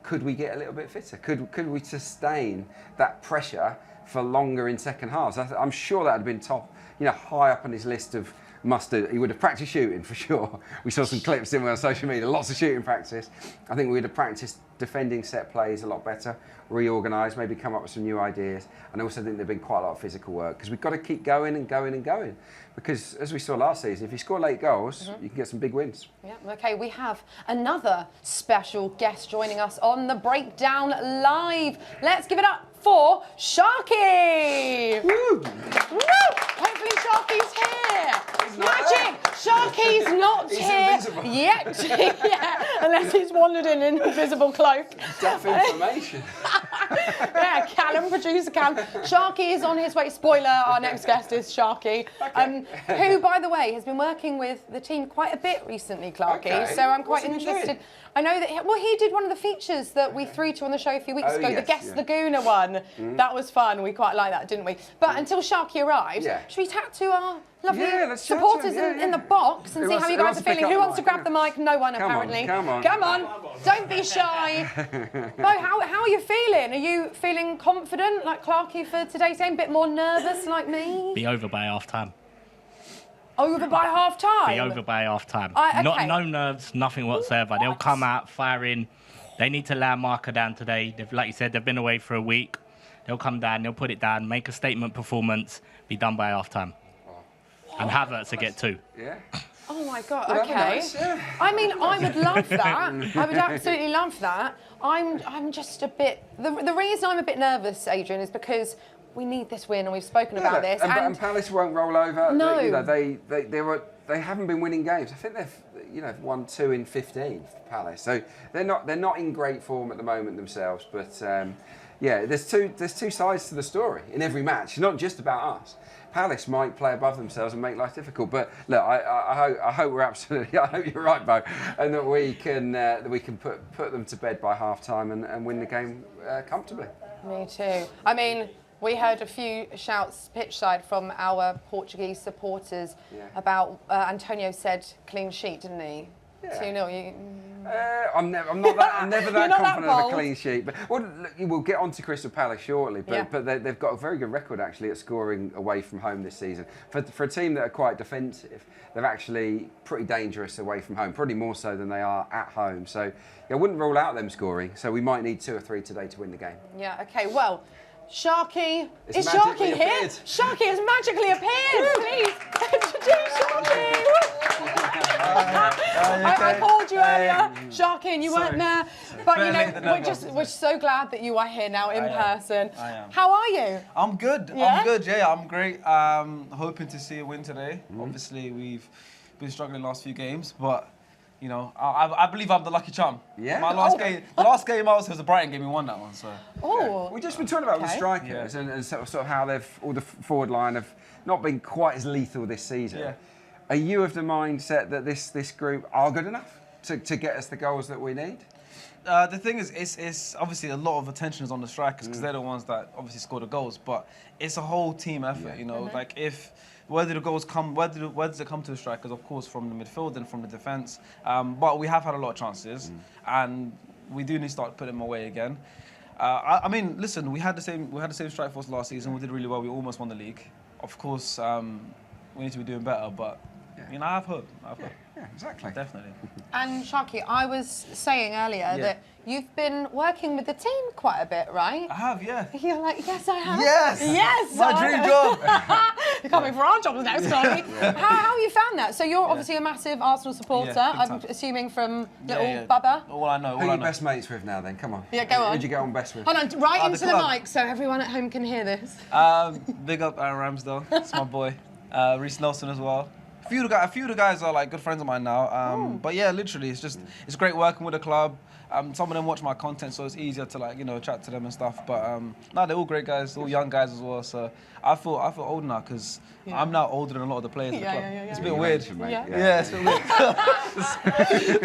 Could we get a little bit fitter? Could we sustain that pressure for longer in second halves? I'm sure that would have been top, high up on his list of he would have practiced shooting for sure. We saw some clips, didn't we, on social media, lots of shooting practice. I think we would have practiced defending set plays a lot better, reorganised, maybe come up with some new ideas. And I also think there'd been quite a lot of physical work, because we've got to keep going and going and going. Because as we saw last season, if you score late goals, you can get some big wins. Yeah, okay, we have another special guest joining us on the Breakdown Live. Let's give it up for Sharky! Woo! Woo! Hopefully Sharky's here! Magic! Sharky's not here yet. Yeah, unless he's wandered in an invisible cloak. Deaf information. Yeah, Callum, producer Callum. Sharky is on his way. Spoiler, our next guest is Sharky, who, by the way, has been working with the team quite a bit recently, Clarke. So I'm quite interested. I know that, he did one of the features that we threw to on the show a few weeks ago, the Guest Laguna one. That was fun. We quite liked that, didn't we? But until Sharky arrives, should we chat to our lovely supporters in the box and see how you guys are feeling? Who wants to grab the mic? No one, apparently. Come on. Don't be shy. Bo, how are you feeling? Are you feeling confident, like Clarke, for today's game? A bit more nervous, like me? Be over by half time. Over by half time? Be over by half time. Okay. No nerves, nothing whatsoever. They'll come out firing. They need to lay a marker down today. Like you said, they've been away for a week. They'll come down, they'll put it down, make a statement performance, be done by half time. And Havertz to get 2. Yeah. Oh my God, Well, okay. nice, yeah. I mean, I would love that. I would absolutely love that. I'm just a bit... The reason I'm a bit nervous, Adrian, is because we need this win, and we've spoken about this. And Palace won't roll over. No. They haven't been winning games. I think they've won 2 in 15 for Palace. So they're not in great form at the moment themselves. But yeah, there's two sides to the story in every match. It's not just about us. Palace might play above themselves and make life difficult, but look, I hope we're absolutely. I hope you're right, Bo, and that we can put them to bed by half time and win the game comfortably. Me too. I mean, we heard a few shouts pitch side from our Portuguese supporters about Antonio said clean sheet, didn't he? Yeah. 2-0. I'm never that confident of a clean sheet. But we'll get on to Crystal Palace shortly. But they've got a very good record actually at scoring away from home this season. For a team that are quite defensive, they're actually pretty dangerous away from home, probably more so than they are at home. So I wouldn't rule out them scoring. So we might need 2 or 3 today to win the game. Yeah. Okay. Well, Sharky, is Sharky here? Sharky has magically appeared. Please introduce Sharky. joking, you weren't there. But you Better know, late than we're so glad that you are here now in person. I am. How are you? I'm good. Yeah? I'm good. Yeah, I'm great. Hoping to see a win today. Obviously, we've been struggling the last few games, but you know, I believe I'm the lucky charm. Yeah. My last game, the last game I was the Brighton game, we won that one. So. Oh. We've just been talking about the strikers and sort of how all the forward line have not been quite as lethal this season. Yeah. Are you of the mindset that this group are good enough to get us the goals that we need? The thing is, it's obviously a lot of attention is on the strikers because they're the ones that obviously score the goals. But it's a whole team effort, you know. Like where do the goals come? Where does it come to the strikers? Of course, from the midfield and from the defence. But we have had a lot of chances, and we do need to start putting them away again. I mean, listen, we had the same strike force last season. We did really well. We almost won the league. Of course, we need to be doing better, but. You know, I have hope. Yeah, exactly. Definitely. And Sharky, I was saying earlier that you've been working with the team quite a bit, right? I have, yeah. You're like, yes, I have. Yes! Yes! My dream job! You're coming for our jobs next, Sharky. How have you found that? So you're obviously a massive Arsenal supporter, I'm assuming from little Bubba. All I know. Who are you best mates with now then? Come on. Yeah, go on. Who'd you get on best with? Hold on, right into the club. mic so everyone at home can hear this. Big up Aaron Ramsdale. That's my boy. Reece Nelson as well. A few of the guys are like good friends of mine now. But yeah, literally, it's great working with the club. Some of them watch my content, so it's easier to like chat to them and stuff. But no, they're all great guys, all young guys as well. So I feel old now because I'm now older than a lot of the players in the club. It's a bit weird. Yeah, it's a bit weird.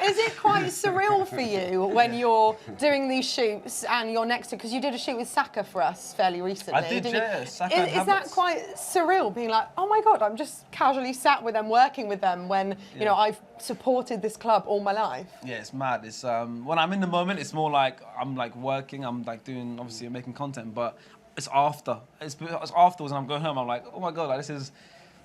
Is it quite surreal for you when you're doing these shoots and you're next to, because you did a shoot with Saka for us fairly recently? I did, yeah. Saka and is that quite surreal, being like, oh my God, I'm just casually sat with them, working with them when, you know, I've supported this club all my life? Yeah, it's mad. It's when I'm in the moment, it's more like I'm like working, I'm like doing, obviously I'm making content, but it's after. It's afterwards and I'm going home, I'm like, oh my God, like, this is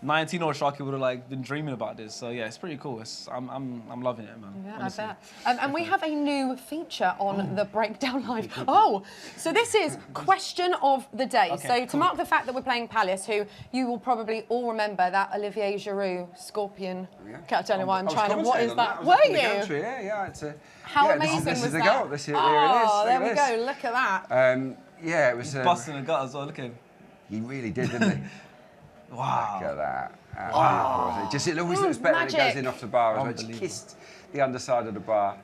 19-year-old Sharky would have like been dreaming about this. So yeah, it's pretty cool. I'm loving it, man. Yeah, honestly. I bet. And we have a new feature on the Breakdown Live. Oh, so this is Question of the Day. Okay, so to mark the fact that we're playing Palace, who you will probably all remember that Olivier Giroud scorpion. Can't tell you why I'm trying to. What is that? Were you? Yeah. How amazing this was is the that? goal. Here it is. Oh, there we go. Look at that. Yeah, it was. Busting the gut as well. Look at him. He really did, didn't he? Wow. Look at that. It always looks better when it goes in off the bar. As well. It just kissed the underside of the bar.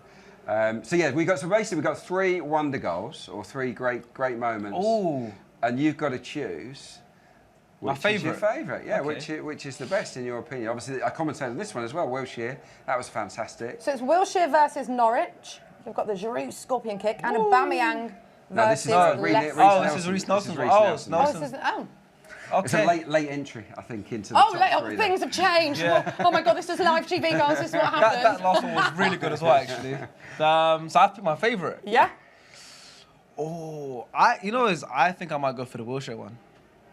So yeah, we got 3 wonder goals or 3 great moments. Ooh. And you've got to choose. My favourite. Which is your favourite? Yeah. Okay. Which is the best in your opinion? Obviously, I commentated on this one as well. Wilshere. That was fantastic. So it's Wilshere versus Norwich. We've got the Giroud scorpion kick and Aubameyang versus Leicester. This is Reece Nelson. It's a late entry, I think, into the top 3. Things have changed. Yeah. Oh my God, this is live TV, guys. This is what happened. That last one was really good as well, actually. So I have to pick my favourite. Yeah. Oh, I think I might go for the Wilshere one.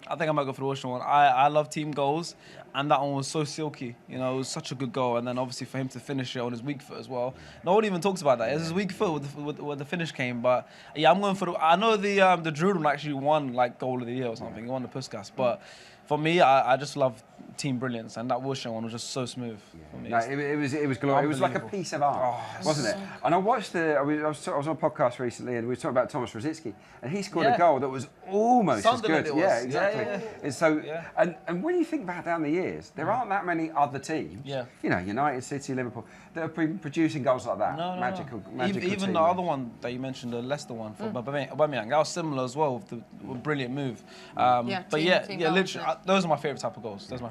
I love team goals, and that one was so silky. You know, it was such a good goal, and then obviously for him to finish it on his weak foot as well. No one even talks about that. It was his weak foot where the finish came, but yeah, I'm going for I know the Giroud one actually won like goal of the year or something. He won the Puskas, but for me, I just love team brilliance, and that Wilshere one was just so smooth for me. No, it was glorious. It was like a piece of art, wasn't it? And I watched I was on a podcast recently, and we were talking about Thomas Rosicky, and he scored a goal that was almost as good. Yeah, exactly. And so, and when you think back down the years, there aren't that many other teams. Yeah. You know, United, City, Liverpool, that have been producing goals like that. No. Magical even the other one that you mentioned, the Leicester one for Aubameyang, that was similar as well with the brilliant move. Literally, those are my favourite type of goals. For sure.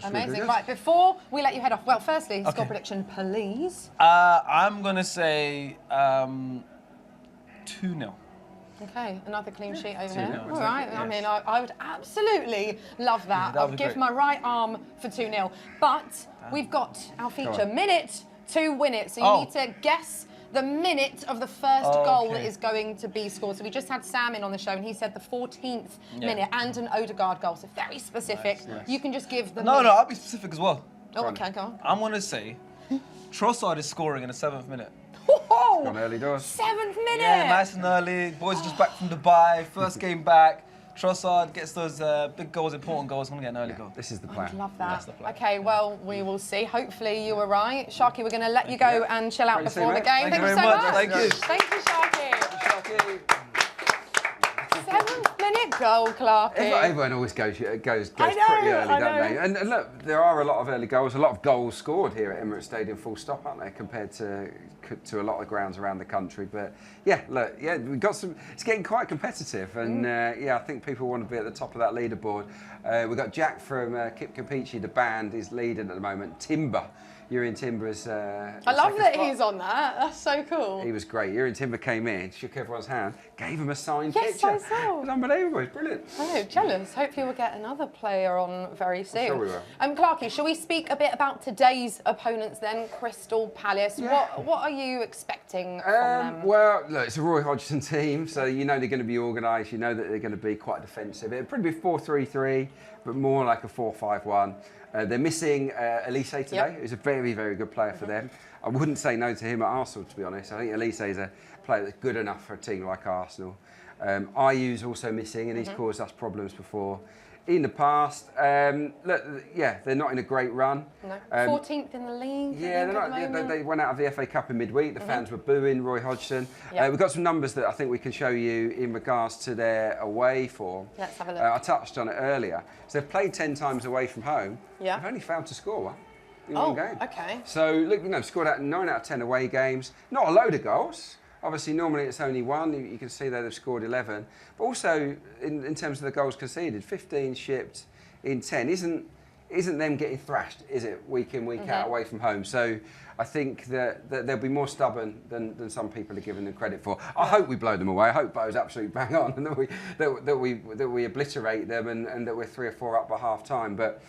Amazing. Right, before we let you head off, well, firstly, score prediction, please. I'm going to say 2-0. Okay, another clean sheet over 2-0, here. exactly. All right, I mean, I would absolutely love that. Yeah, I'd give my right arm for 2-0. But we've got our feature, minute to win it. So you need to guess the minute of the first goal that is going to be scored. So we just had Sam in on the show, and he said the 14th minute and an Odegaard goal. So very specific. Nice. You can just give the minute. No, I'll be specific as well. Oh, okay, go on. I'm going to say Trossard is scoring in the 7th minute. Gone early doors. 7th minute. Yeah, nice and early. Boys are just back from Dubai. First game back. Trossard gets those big goals, important goals. I'm going to get an early goal. This is the plan. Love that. That's the plan. Okay, well, we will see. Hopefully you were right. Sharky, we're going to let you go and chill out Great to see before you, the mate. game. Thank you so very much. much. Thank you. Thank you, Sharky. 7th-minute goal, Clarke. Everyone always goes pretty early, I don't know. they? And look, there are a lot of early goals, a lot of goals scored here at Emirates Stadium, full stop, aren't there, compared to a lot of grounds around the country. But yeah, look, yeah, we've got some. It's getting quite competitive, and yeah, I think people want to be at the top of that leaderboard. We've got Jack from Kip Capici, the band, is leading at the moment. Timber. Urian Timber's. I love that he's on that. That's so cool. He was great. Urian Timber came in, shook everyone's hand, gave him a signed Yes, picture. I saw. It was unbelievable. It's brilliant. I know, jealous. Hopefully we'll get another player on very soon. Sure we will. Clarke, shall we speak a bit about today's opponents then? Crystal Palace. Yeah. What are you expecting from them? Well, look, it's a Roy Hodgson team, so you know they're going to be organised. You know that they're going to be quite defensive. It'll probably be 4-3-3, but more like a 4-5-1. They're missing Elise today, who's a very, very good player for them. I wouldn't say no to him at Arsenal, to be honest. I think Elise is a player that's good enough for a team like Arsenal. Ayu's also missing, and he's caused us problems before. In the past, look, yeah, they're not in a great run. No. 14th in the league. Yeah, they went out of the FA Cup in midweek. The fans were booing Roy Hodgson. Yep. We've got some numbers that I think we can show you in regards to their away form. Let's have a look. I touched on it earlier. So they've played 10 times away from home. Yeah. They've only failed to score one in one game. Okay. So look, you know, scored out 9 out of 10 away games. Not a load of goals. Obviously, normally it's only one. You can see that they've scored 11. But also, in terms of the goals conceded, 15 shipped in 10 isn't them getting thrashed, is it? Week in, week out, away from home. So I think that they'll be more stubborn than some people are giving them credit for. I hope we blow them away. I hope Bo's absolutely bang on, and that we obliterate them, and that we're 3 or 4 up by half time. But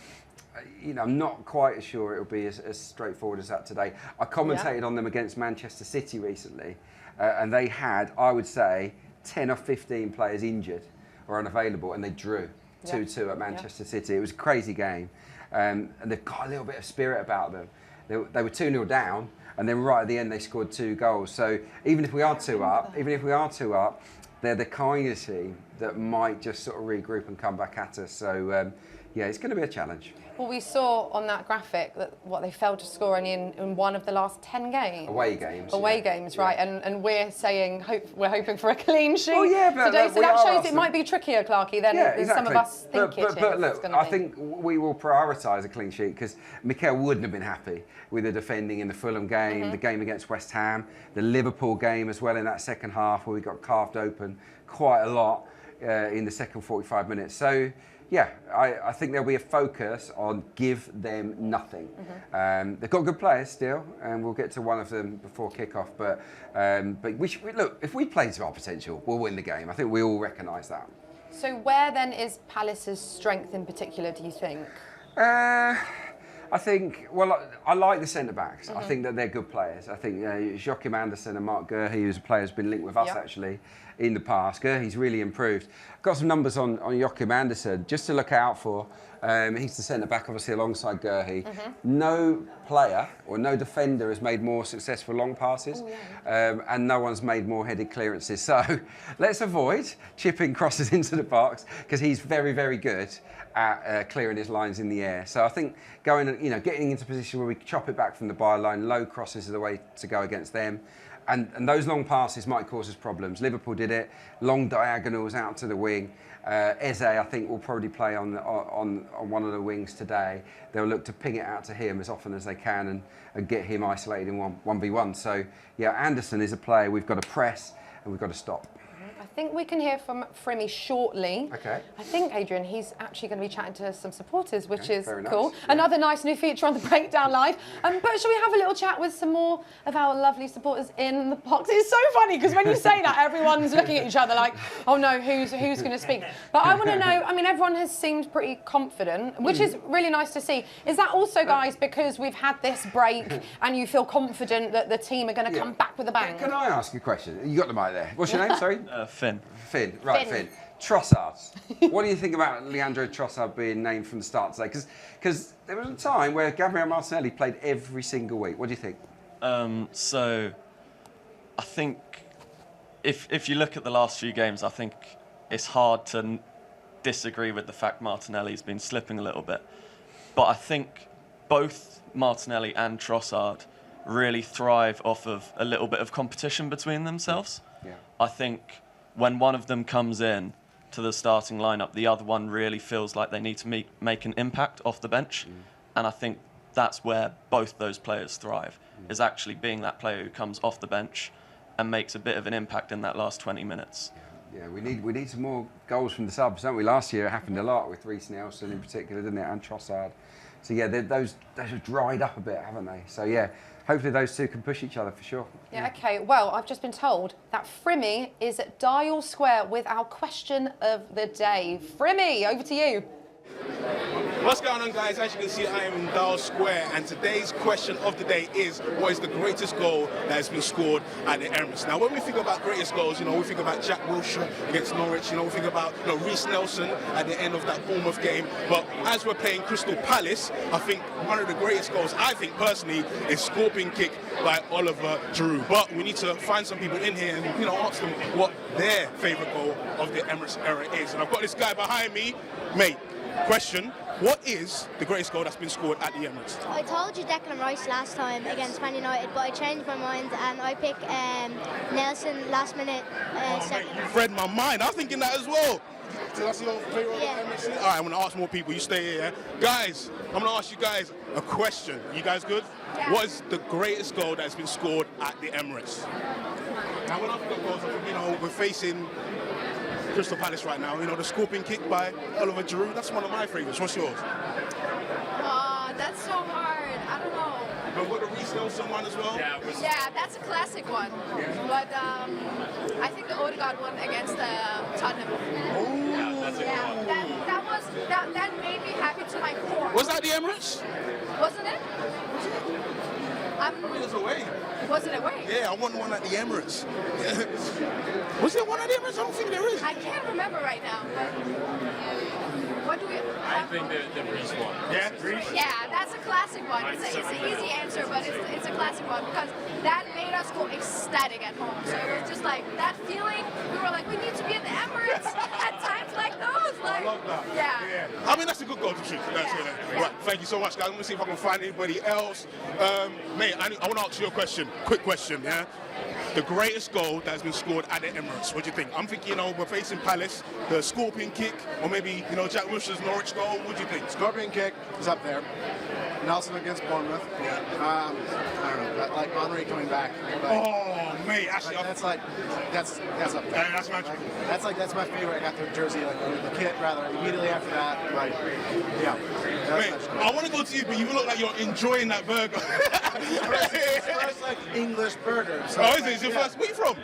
you know, I'm not quite as sure it'll be as straightforward as that today. I commentated on them against Manchester City recently. And they had, I would say, 10 or 15 players injured or unavailable, and they drew 2-2 at Manchester City. It was a crazy game. And they've got a little bit of spirit about them. They were 2-0 down, and then right at the end they scored 2 goals. So even if we are 2 up, they're the kind of team that might just sort of regroup and come back at us. So yeah, it's going to be a challenge. Well, we saw on that graphic that they failed to score only in one of the last 10 games. Away games. Away games, right? And we're saying we're hoping for a clean sheet but today. So that shows it might be trickier, Clarke, than some of us think it is. But look, I think we will prioritise a clean sheet because Mikel wouldn't have been happy with the defending in the Fulham game, the game against West Ham, the Liverpool game as well in that second half where we got carved open quite a lot in the second 45 minutes. So. Yeah, I think there'll be a focus on give them nothing. They've got good players still, and we'll get to one of them before kick-off. But look, if we play to our potential, we'll win the game. I think we all recognise that. So where then is Palace's strength in particular, do you think? I think, well, I like the centre-backs. I think that they're good players. I think Joachim Andersen and Mark Guehi, who's a player who's been linked with us actually in the past. Guehi's really improved. Got some numbers on Joachim Andersen just to look out for. He's the centre-back, obviously, alongside Guehi. No player or no defender has made more successful long passes, and no one's made more headed clearances. So let's avoid chipping crosses into the box because he's very, very good at clearing his lines in the air. So I think getting into a position where we chop it back from the byline, low crosses are the way to go against them. And those long passes might cause us problems. Liverpool did it, long diagonals out to the wing. Eze, I think, will probably play on one of the wings today. They'll look to ping it out to him as often as they can and get him isolated in 1v1. So, yeah, Anderson is a player we've got to press and we've got to stop. I think we can hear from Frimmy shortly. Okay. I think, Adrian, he's actually going to be chatting to some supporters, which is very cool. nice. Another nice new feature on the Breakdown Live. But shall we have a little chat with some more of our lovely supporters in the box? It's so funny because when you say that, everyone's looking at each other like, oh no, who's going to speak? But I want to know, I mean, everyone has seemed pretty confident, which is really nice to see. Is that also, guys, because we've had this break and you feel confident that the team are going to come back with a bang? Can I ask you a question? You got the mic there. What's your name, sorry? Finn. Finn, right, Finn. Trossard. What do you think about Leandro Trossard being named from the start today? Because there was a time where Gabriel Martinelli played every single week. What do you think? So I think if you look at the last few games, I think it's hard to disagree with the fact Martinelli's been slipping a little bit. But I think both Martinelli and Trossard really thrive off of a little bit of competition between themselves. Yeah. I think when one of them comes in to the starting lineup, the other one really feels like they need to make an impact off the bench. And I think that's where both those players thrive, is actually being that player who comes off the bench and makes a bit of an impact in that last 20 minutes. Yeah, we need some more goals from the subs, don't we? Last year it happened a lot with Reece Nelson in particular, didn't it? And Trossard. So yeah, those have dried up a bit, haven't they? So yeah, hopefully those two can push each other for sure. Yeah, okay. Well, I've just been told that Frimmy is at Dial Square with our question of the day. Frimmy, over to you. What's going on, guys? As you can see, I am in Dial Square, and today's question of the day is, what is the greatest goal that has been scored at the Emirates? Now, when we think about greatest goals, we think about Jack Wilshere against Norwich, we think about Reece Nelson at the end of that Bournemouth game. But as we're playing Crystal Palace, I think one of the greatest goals, I think personally, is scorpion kick by Oliver Giroud. But we need to find some people in here and ask them what their favourite goal of the Emirates era is. And I've got this guy behind me, mate. Question, what is the greatest goal that's been scored at the Emirates? I told you Declan Rice last time against Man United, but I changed my mind and I picked Nelson last minute. Second. Mate, you've read my mind. I was thinking that as well. So that's your favourite Emirates? All right, I'm going to ask more people. You stay here. Guys, I'm going to ask you guys a question. You guys good? Yeah. What is the greatest goal that's been scored at the Emirates? Now, when I think of goals, we're facing Crystal Palace right now. The scorpion kick by Oliver Giroud, that's one of my favourites. What's yours? Oh, that's so hard. I don't know. But what, the Reece Nelson one as well? Yeah, that's a classic one. Yeah. But I think the Odegaard one against Tottenham. Oh. Yeah, that's a good one. That made me happy to my core. Was that the Emirates? Wasn't it? I mean, it was away. Was it away? Yeah, I won one at the Emirates. Was there one at the Emirates? I don't think there is. I can't remember right now, but what do we... I think the Reece one. Yeah, Reece? Yeah, that's a classic one. It's an easy answer, but it's a classic one because that made us go ecstatic at home. So it was just like that feeling. We were like, we need to be at the Emirates at times like those. Like, I love that. Yeah. I mean, that's a good goal to shoot. Right, thank you so much, guys. I'm going to see if I can find anybody else. Mate, I want to ask you a question. Quick question, yeah? The greatest goal that has been scored at the Emirates, what do you think? I'm thinking, we're facing Palace, the scorpion kick, or maybe, Jack Wilshere's Norwich goal. What do you think? Scorpion kick is up there. Nelson against Bournemouth. Yeah. I don't know, like Henry coming back. Oh, mate, actually, that's up there. Yeah, that's magical. That's my favorite. I got the jersey, the kit rather. Immediately after that, right? Yeah. Mate, I want to go to you, but you look like you're enjoying that burger. First, like English burger. So is it? It's your first? Where are you from?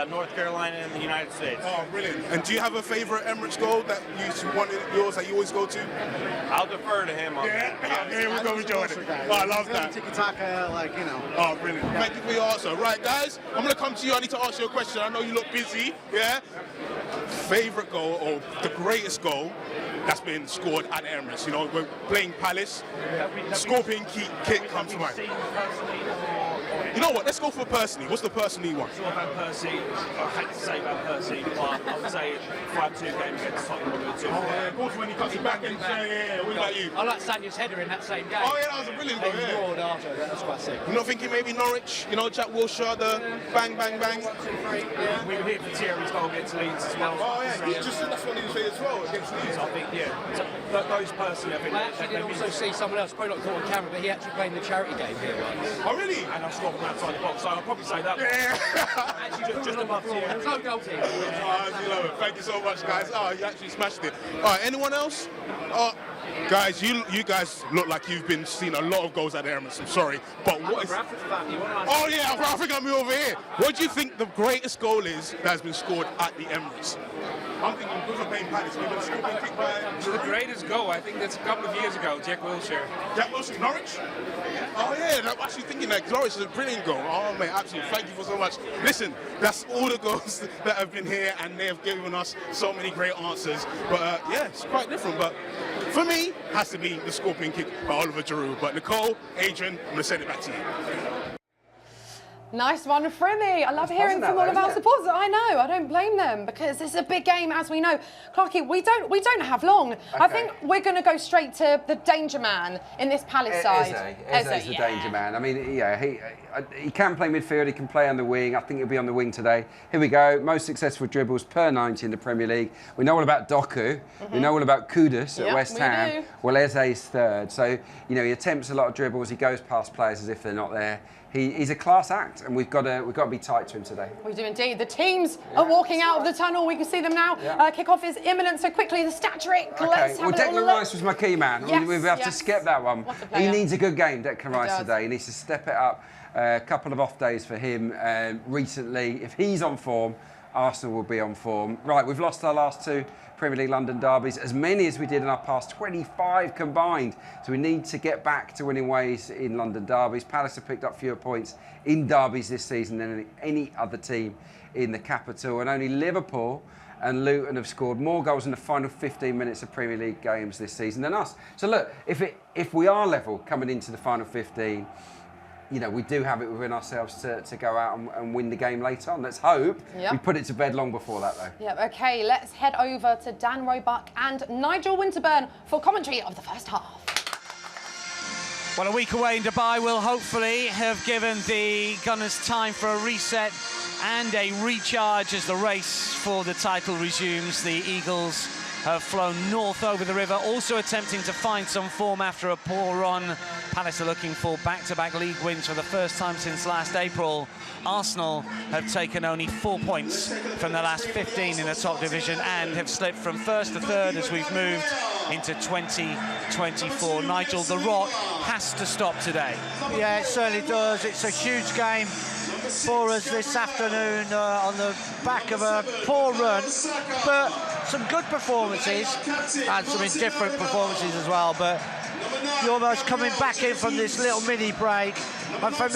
North Carolina in the United States. Oh, brilliant. And do you have a favourite Emirates goal that you wanted yours that you always go to? I'll defer to him on that. Yeah, we'll go with Jordan. Oh, I love that. Tiki-taka, Oh, brilliant. Yeah. Thank you for your answer. Right, guys, I'm going to come to you. I need to ask you a question. I know you look busy, yeah? Favourite goal or the greatest goal that's been scored at Emirates? We're playing Palace. Scorpion kick comes to mind. You know what? Let's go for personally. What's the personally one? Sure about Percy. I hate to say about Percy, but I would say 5-2 game against Tottenham. Oh, yeah, of course, when he cuts it back and what about you? I like Sanya's header in that same game. Oh, yeah, that was a brilliant goal, yeah. Roared after, that's quite sick. You're not thinking maybe Norwich, Jack Wilshere, the bang, bang, bang? 1, 2, 3, yeah. We were here for Thierry's goal against Leeds as well. Oh, yeah, he just said that's what he was saying as well, against Leeds. I think, yeah. So, those personally, I think... I actually did also see someone else, probably not caught on camera, but he actually played in the charity game here once. Oh, really? And I scored from outside the box, so I'll probably say that. Yeah. Actually, just above Thierry. There's no goal team. Thank you so much, guys. Oh, you actually smashed it. All right, anyone else? Guys, you guys look like you've been seeing a lot of goals at the Emirates. I'm sorry, but what is... Oh yeah, I think I'm over here. What do you think the greatest goal is that has been scored at the Emirates? I'm thinking because we're playing Palace, maybe a scorpion kick by... The greatest goal, I think that's a couple of years ago, Jack Wilshere. Jack Wilshere, Norwich? Oh yeah, I'm actually thinking that Norwich is a brilliant goal. Oh mate, absolutely, thank you for so much. Listen, that's all the goals that have been here and they have given us so many great answers. But yeah, it's quite different. But for me, it has to be the scorpion kick by Oliver Giroud. But Nicole, Adrian, I'm going to send it back to you. Nice one, Frimmy. I love hearing from all of our supporters. I know, I don't blame them because it's a big game, as we know. Clarke, we don't have long. Okay. I think we're going to go straight to the danger man in this Palace side. Eze's the danger man. I mean, yeah, he can play midfield, he can play on the wing. I think he'll be on the wing today. Here we go. Most successful dribbles per 90 in the Premier League. We know all about Doku. We know all about Kudus at West Ham. Well, Eze's third. So, you know, he attempts a lot of dribbles. He goes past players as if they're not there. He's a class act, and we've got to be tight to him today. We do indeed. The teams are walking out of the tunnel. We can see them now. Kick-off is imminent. So quickly, the stat trick. Okay. Well, Declan Rice was my key man. Yes, we have to skip that one. He needs a good game, Declan Rice today. He needs to step it up. A couple of off days for him recently. If he's on form, Arsenal will be on form. Right, we've lost our last two Premier League London derbies, as many as we did in our past 25 combined. So we need to get back to winning ways in London derbies. Palace have picked up fewer points in derbies this season than any other team in the capital. And only Liverpool and Luton have scored more goals in the final 15 minutes of Premier League games this season than us. So look, if we are level coming into the final 15, you know, we do have it within ourselves to go out and win the game later on. Let's hope we put it to bed long before that, though. Yep, OK, let's head over to Dan Roebuck and Nigel Winterburn for commentary of the first half. Well, a week away in Dubai will hopefully have given the Gunners time for a reset and a recharge as the race for the title resumes. The Eagles have flown north over the river, also attempting to find some form after a poor run. Palace are looking for back-to-back league wins for the first time since last April. Arsenal have taken only 4 points from the last 15 in the top division and have slipped from first to third as we've moved into 2024. Nigel, the rot has to stop today. Yeah, it certainly does. It's a huge game for us this afternoon on the back of a poor run, but some good performances and some indifferent performances as well. But you're almost coming back in from this little mini break, and for me,